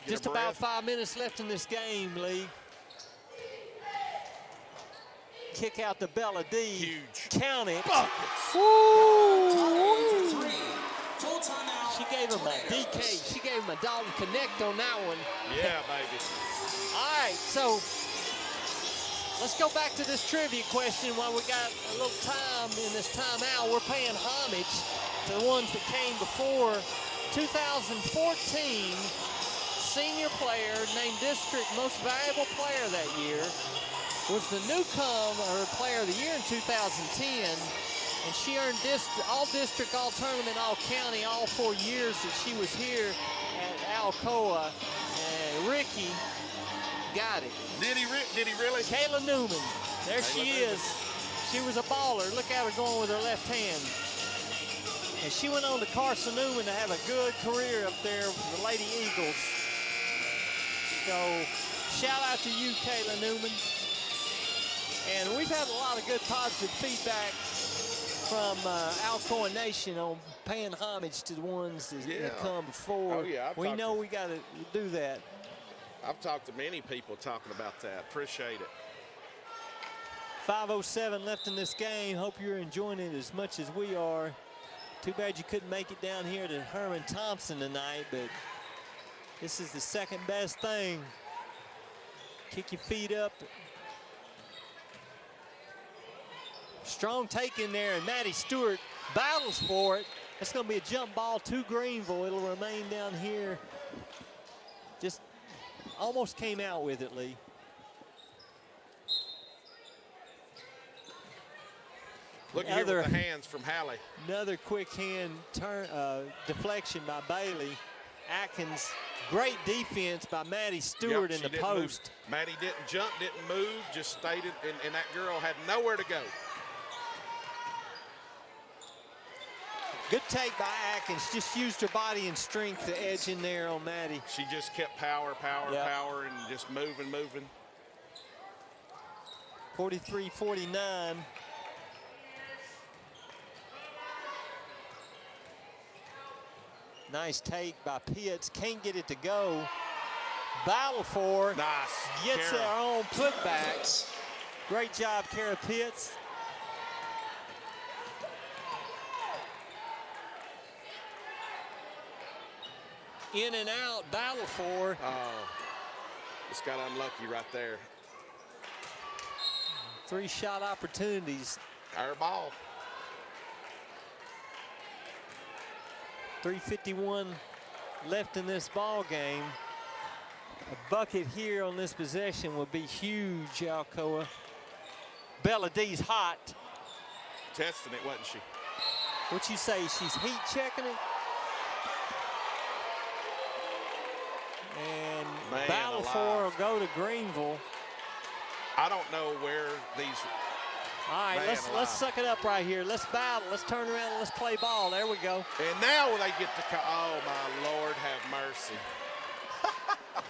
Just about 5 minutes left in this game, Lee. Kick out to Bella D. Huge. Count it. Buckets. Woo! She gave him a DK. She gave him a Dalton Connect on that one. Yeah, baby. All right, so let's go back to this trivia question while we got a little time in this timeout. We're paying homage to the ones that came before. 2014 senior player named District Most Valuable Player that year was the newcomer Player of the Year in 2010, and she earned all-district, all-tournament, all-county all 4 years that she was here at Alcoa. And Ricky got it. Did he really? Kayla Newman. There she is. She was a baller. Look at her going with her left hand. And she went on to Carson Newman to have a good career up there with the Lady Eagles. So shout out to you, Kayla Newman. And we've had a lot of good positive feedback from Alcoa Nation on paying homage to the ones that have come before. Oh, yeah, we know we got to do that. I've talked to many people talking about that. Appreciate it. 5:07 left in this game. Hope you're enjoying it as much as we are. Too bad you couldn't make it down here to Herman Thompson tonight, but this is the second best thing. Kick your feet up. Strong take in there, and Maddie Stewart battles for it. That's going to be a jump ball to Greenville. It'll remain down here. Just almost came out with it, Lee. Look here with the hands from Hallie. Another quick hand turn deflection by Bailey. Atkins, great defense by Maddie Stewart in the post. Maddie didn't jump, didn't move, just stayed, and that girl had nowhere to go. Good take by Atkins. Just used her body and strength to edge in there on Maddie. She just kept power, power, and just moving. 43-49. Nice take by Pitts. Can't get it to go. Battle for. Nice. Gets their own putback. Great job, Kara Pitts. In and out, battle for. Oh, just got unlucky right there. 3 shot opportunities. Our ball. 3:51 left in this ball game. A bucket here on this possession would be huge, Alcoa. Bella D's hot. Testing it, wasn't she? What you say, she's heat checking it? And Man battle alive. for will go to Greenville. I don't know where these. All right, let's suck it up right here. Let's battle. Let's turn around and let's play ball. There we go. And now they get the call. Oh, my Lord, have mercy.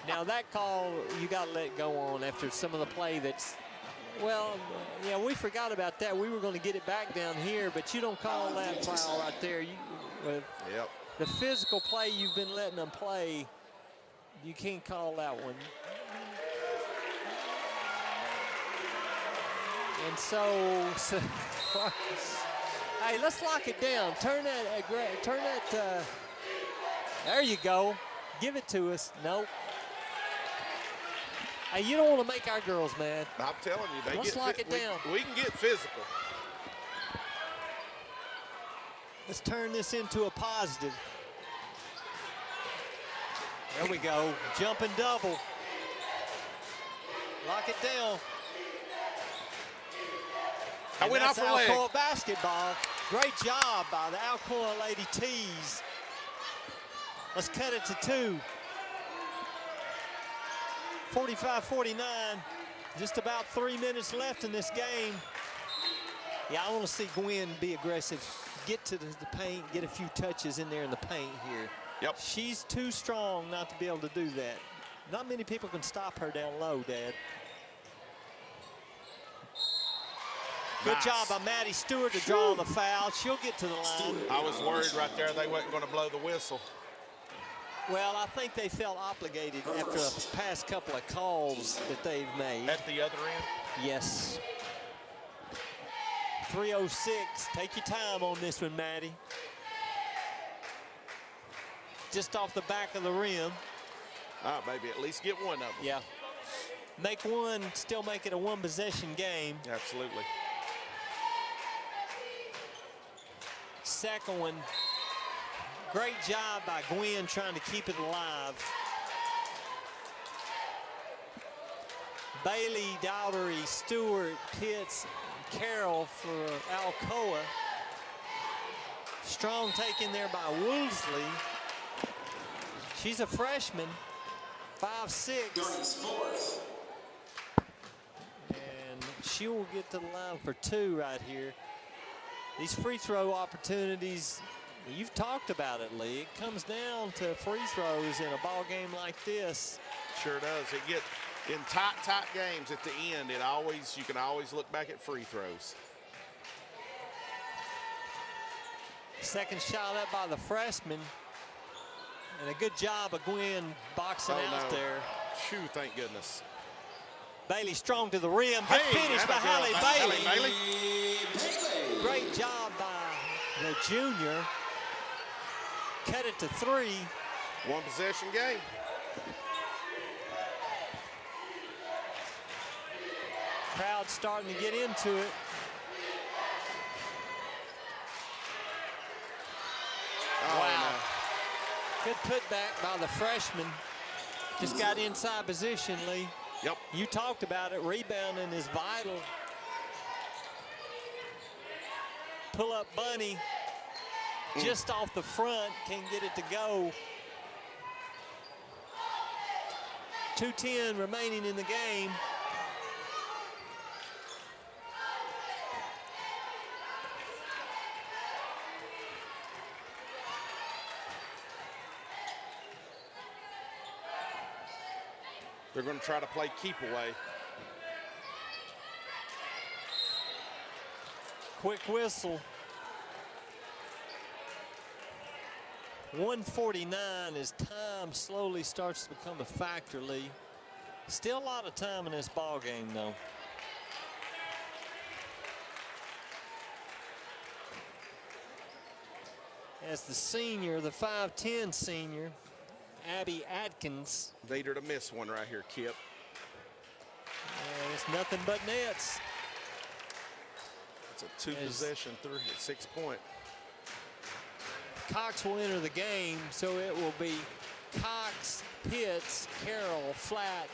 Now that call, you got to let go on after some of the play that's, well, yeah, we forgot about that. We were going to get it back down here, but you don't call that foul right there. Yep. The physical play you've been letting them play, you can't call that one. And so hey, let's lock it down. Turn that, there you go. Give it to us. Nope. Hey, you don't want to make our girls mad. I'm telling you, let's lock it down. We can get physical. Let's turn this into a positive. There we go. Jumping double. Lock it down. I went off her leg. Alcoa basketball. Great job by the Alcoa Lady Tees. Let's cut it to 2. 45-49. Just about 3 minutes left in this game. Yeah, I want to see Gwen be aggressive. Get to the paint, get a few touches in there in the paint here. Yep. She's too strong not to be able to do that. Not many people can stop her down low, Dad. Good job by Maddie Stewart to draw the foul. She'll get to the line. I was worried right there they wasn't going to blow the whistle. Well, I think they felt obligated after the past couple of calls that they've made. At the other end? Yes. 3:06. Take your time on this one, Maddie. Just off the back of the rim. All right, baby, at least get one of them. Yeah. Make one, still make it a one-possession game. Absolutely. Second one, great job by Gwen trying to keep it alive. Bailey, Dowdery, Stewart, Pitts, Carroll for Alcoa. Strong take in there by Woolsey. She's a freshman, 5'6". And she will get to the line for 2 right here. These free throw opportunities, You've talked about it, Lee. It comes down to free throws in a ball game like this. Sure does. It get in tight games at the end. You can always look back at free throws. Second shot up by the freshman. And a good job of Gwen boxing out there. Shoo, thank goodness. Bailey strong to the rim. Good finish by Halle Bailey. Great job by the junior. Cut it to 3. One possession game. Crowd starting to get into it. Oh, Wow. Good putback by the freshman. Just got inside position, Lee. Yep. You talked about it. Rebounding is vital. Pull up bunny. Just off the front. Can't get it to go. 2:10 remaining in the game. They're going to try to play keep away. Quick whistle. 1:49 as time slowly starts to become a factor, Lee. Still a lot of time in this ball game, though. As the senior, the 5'10 senior, Abby Atkins. Need her to miss one right here, Kip. And it's nothing but nets. It's a 2-possession, 6-point. Cox will enter the game, so it will be Cox, Pitts, Carroll, Flatt,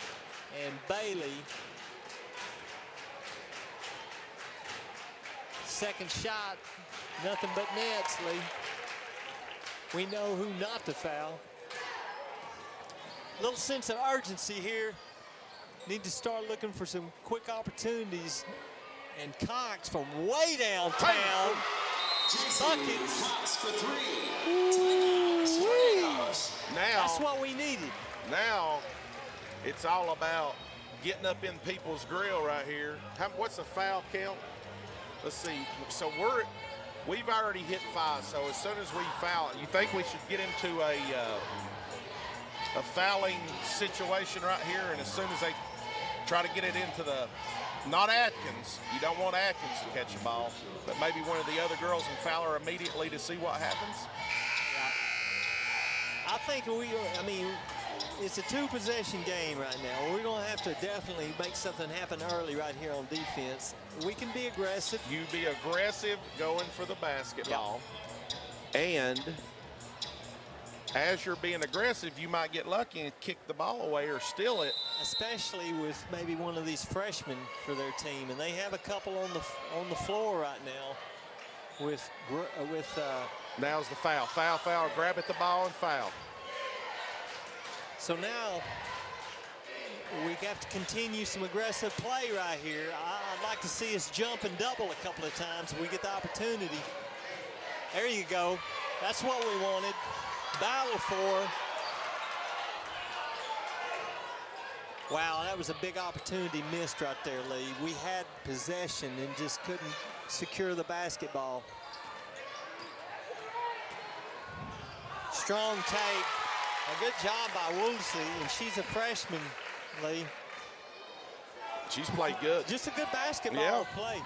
and Bailey. Second shot, nothing but nets, Lee. We know who not to foul. Little sense of urgency here. Need to start looking for some quick opportunities. And Cox from way downtown. Buckets. Now, that's what we needed. Now, it's all about getting up in people's grill right here. What's the foul count? Let's see. So we've already hit 5. So as soon as we foul, you think we should get into a fouling situation right here, and as soon as they try to get it into not Atkins, you don't want Atkins to catch the ball, but maybe one of the other girls and foul her immediately to see what happens. I think it's a 2-possession game right now. We're going to have to definitely make something happen early right here on defense. We can be aggressive. You be aggressive going for the basketball. Yep. And as you're being aggressive, you might get lucky and kick the ball away or steal it. Especially with maybe one of these freshmen for their team, and they have a couple on the floor right now. Now's the foul. Foul. Grab at the ball and foul. So now we have to continue some aggressive play right here. I'd like to see us jump and double a couple of times if we get the opportunity. There you go. That's what we wanted. Battle for. Wow, that was a big opportunity missed right there, Lee. We had possession and just couldn't secure the basketball. Strong take. A good job by Woolsey, and she's a freshman, Lee. She's played good. Just a good basketball play.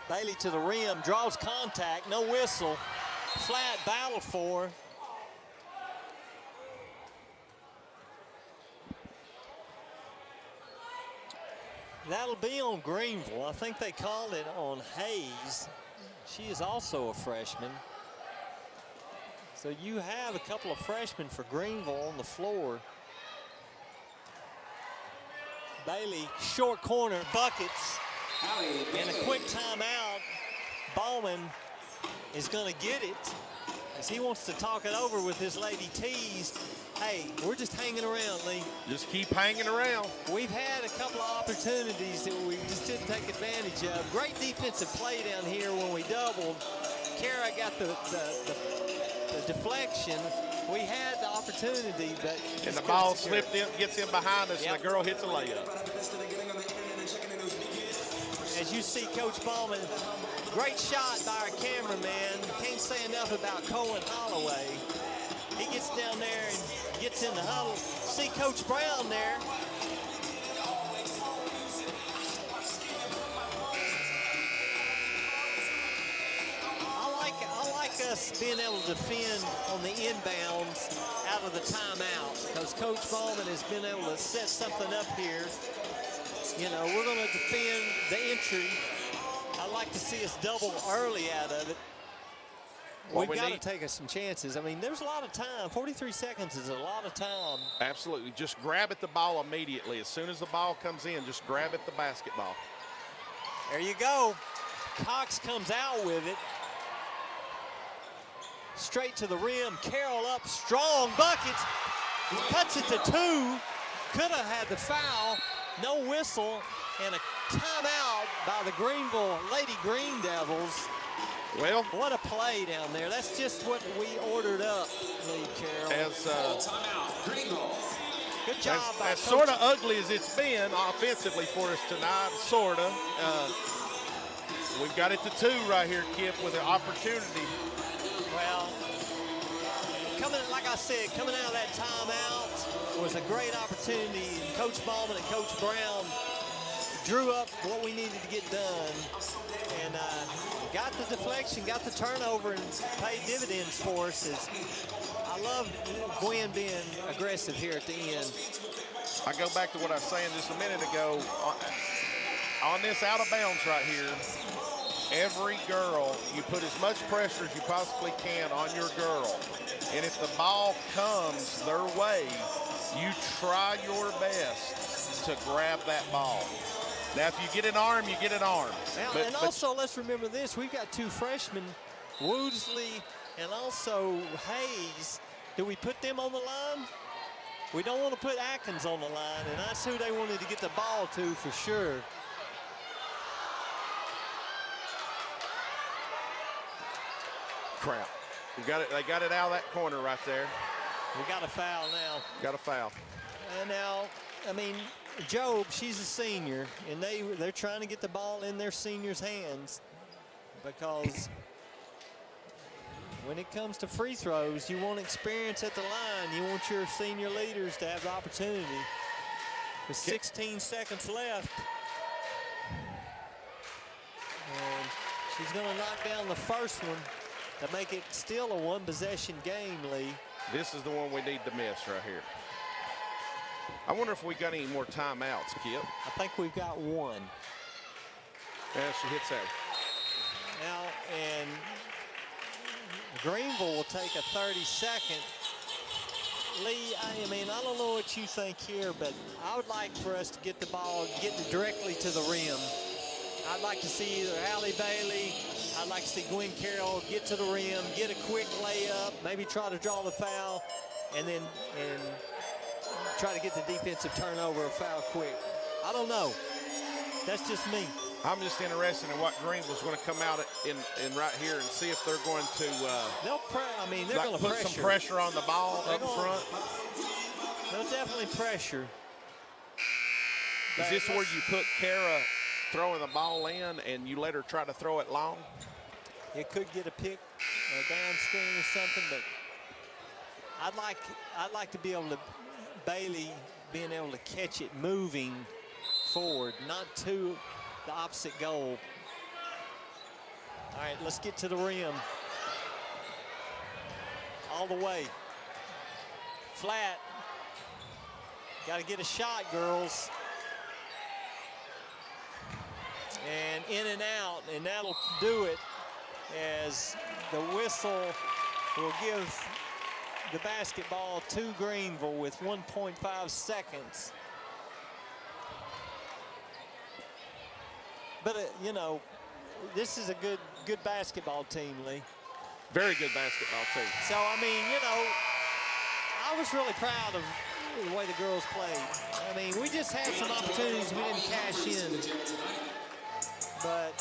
Bailey to the rim, draws contact, no whistle. Flat battle for. That'll be on Greenville. I think they called it on Hayes. She is also a freshman. So you have a couple of freshmen for Greenville on the floor. Bailey, short corner, buckets. And a quick timeout. Ballman is going to get it as he wants to talk it over with his Lady T's. Hey, we're just hanging around, Lee. Just keep hanging around. We've had a couple of opportunities that we just didn't take advantage of. Great defensive play down here when we doubled. Kara got the deflection. We had the opportunity, but and the ball slipped in, gets in behind us, and the girl hits a layup. As you see, Coach Ballman, great shot by our cameraman. Can't say enough about Cohen Holloway. He gets down there and gets in the huddle. See Coach Brown there. I like us being able to defend on the inbounds out of the timeout, because Coach Ballman has been able to set something up here. You know, we're going to defend the entry. I'd like to see us double early out of it. We've got to take us some chances. I mean, there's a lot of time. 43 seconds is a lot of time. Absolutely. Just grab at the ball immediately. As soon as the ball comes in, just grab at the basketball. There you go. Cox comes out with it. Straight to the rim. Carroll up. Strong buckets. Cuts it to 2. Could have had the foul. No whistle. And a timeout by the Greenville Lady Green Devils. Well, what a play down there. That's just what we ordered up, Lee Carroll. Good job by as sort of ugly as it's been offensively for us tonight, sort of. We've got it to 2 right here, Kip, with an opportunity. Well, like I said, coming out of that timeout was a great opportunity. Coach Ballman and Coach Brown drew up what we needed to get done, and got the deflection, got the turnover, and paid dividends for us. I love Gwen being aggressive here at the end. I go back to what I was saying just a minute ago. On this out of bounds right here, every girl, you put as much pressure as you possibly can on your girl. And if the ball comes their way, you try your best to grab that ball. Now, if you get an arm, you get an arm. Now, also, let's remember this. We've got 2 freshmen, Woodsley and also Hayes. Do we put them on the line? We don't want to put Atkins on the line, and that's who they wanted to get the ball to for sure. Crap. They got it out of that corner right there. We got a foul now. Got a foul. And now, I mean, Job, she's a senior, and they're trying to get the ball in their seniors' hands, because when it comes to free throws, you want experience at the line. You want your senior leaders to have the opportunity. With 16 seconds left, and she's going to knock down the first one to make it still a 1-possession game, Lee. This is the one we need to miss right here. I wonder if we got any more timeouts, Kip. I think we've got 1. Yeah, she hits that. Now, and Greenville will take a 30-second. Lee, I mean, I don't know what you think here, but I would like for us to get the ball, get directly to the rim. I'd like to see either Allie Bailey, I'd like to see Gwen Carroll get to the rim, get a quick layup, maybe try to draw the foul, and then try to get the defensive turnover or foul quick. I don't know. That's just me. I'm just interested in what Greenville's going to come out in right here and see if they're going to they're going to put some pressure on the ball up front. They'll definitely pressure. Is this where you put Kara throwing the ball in and you let her try to throw it long? It could get a pick downstream or something, but I'd like to be able to Bailey being able to catch it moving forward, not to the opposite goal. All right, let's get to the rim. All the way. Flat. Got to get a shot, girls. And in and out, and that'll do it, as the whistle will give the basketball to Greenville with 1.5 seconds. But, you know, this is a good basketball team, Lee. Very good basketball team. So, I mean, you know, I was really proud of the way the girls played. I mean, we just had some opportunities we didn't cash in. But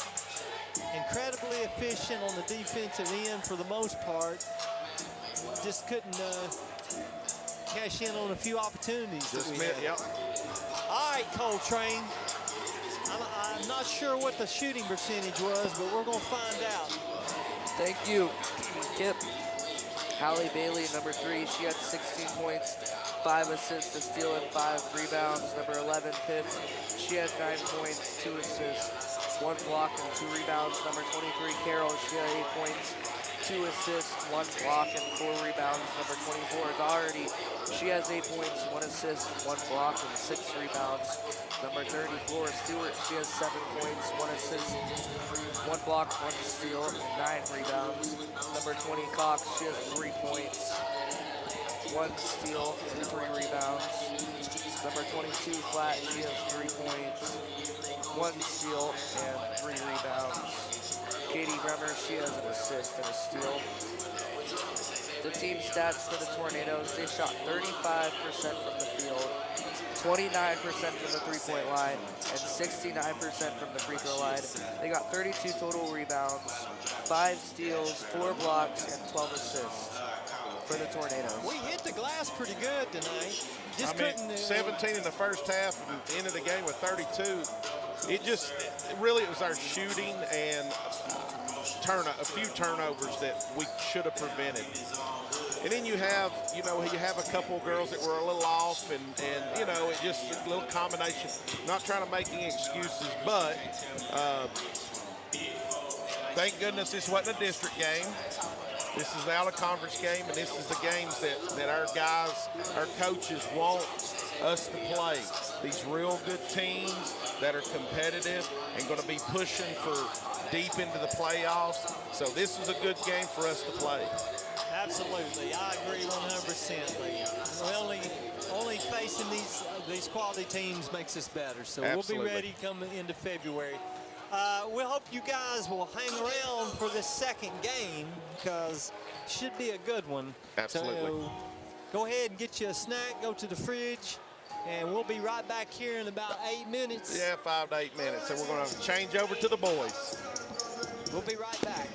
incredibly efficient on the defensive end for the most part. Just couldn't cash in on a few opportunities that we had. Yep. All right, Coltrane. I'm not sure what the shooting percentage was, but we're going to find out. Thank you, Kip. Hallie Bailey, number 3, she had 16 points, 5 assists, a steal, and 5 rebounds. Number 11, Pitts, she had 9 points, 2 assists, 1 block, and 2 rebounds. Number 23, Carroll, she had 8 points, 2 assists, 1 block, and 4 rebounds. Number 24, Doherty, she has 8 points, 1 assist, 1 block, and 6 rebounds. Number 34, Stewart, she has 7 points, 1 assist, 1 block, 1 steal, and 9 rebounds. Number 20, Cox, she has 3 points, 1 steal, and 3 rebounds. Number 22, Flat, she has 3 points, 1 steal, and 3 rebounds. Katie Bremer, she has an assist and a steal. The team stats for the Tornadoes, they shot 35% from the field, 29% from the three-point line, and 69% from the free throw line. They got 32 total rebounds, 5 steals, 4 blocks, and 12 assists for the Tornadoes. We hit the glass pretty good tonight. Just I mean, couldn't. 17 in the first half and ended the game with 32. It was our shooting and a few turnovers that we should have prevented. And then you have a couple of girls that were a little off, and it just a little combination. Not trying to make any excuses, but thank goodness this wasn't a district game. This is the out-of-conference game, and this is the games that our guys, our coaches want us to play. These real good teams that are competitive and going to be pushing for deep into the playoffs. So this is a good game for us to play. Absolutely, I agree 100%. Only facing these quality teams makes us better. So Absolutely. We'll be ready coming into February. We hope you guys will hang around for this second game because it should be a good one. Absolutely. So go ahead and get you a snack, go to the fridge, and we'll be right back here in about 8 minutes. Yeah, 5 to 8 minutes, and we're going to change over to the boys. We'll be right back.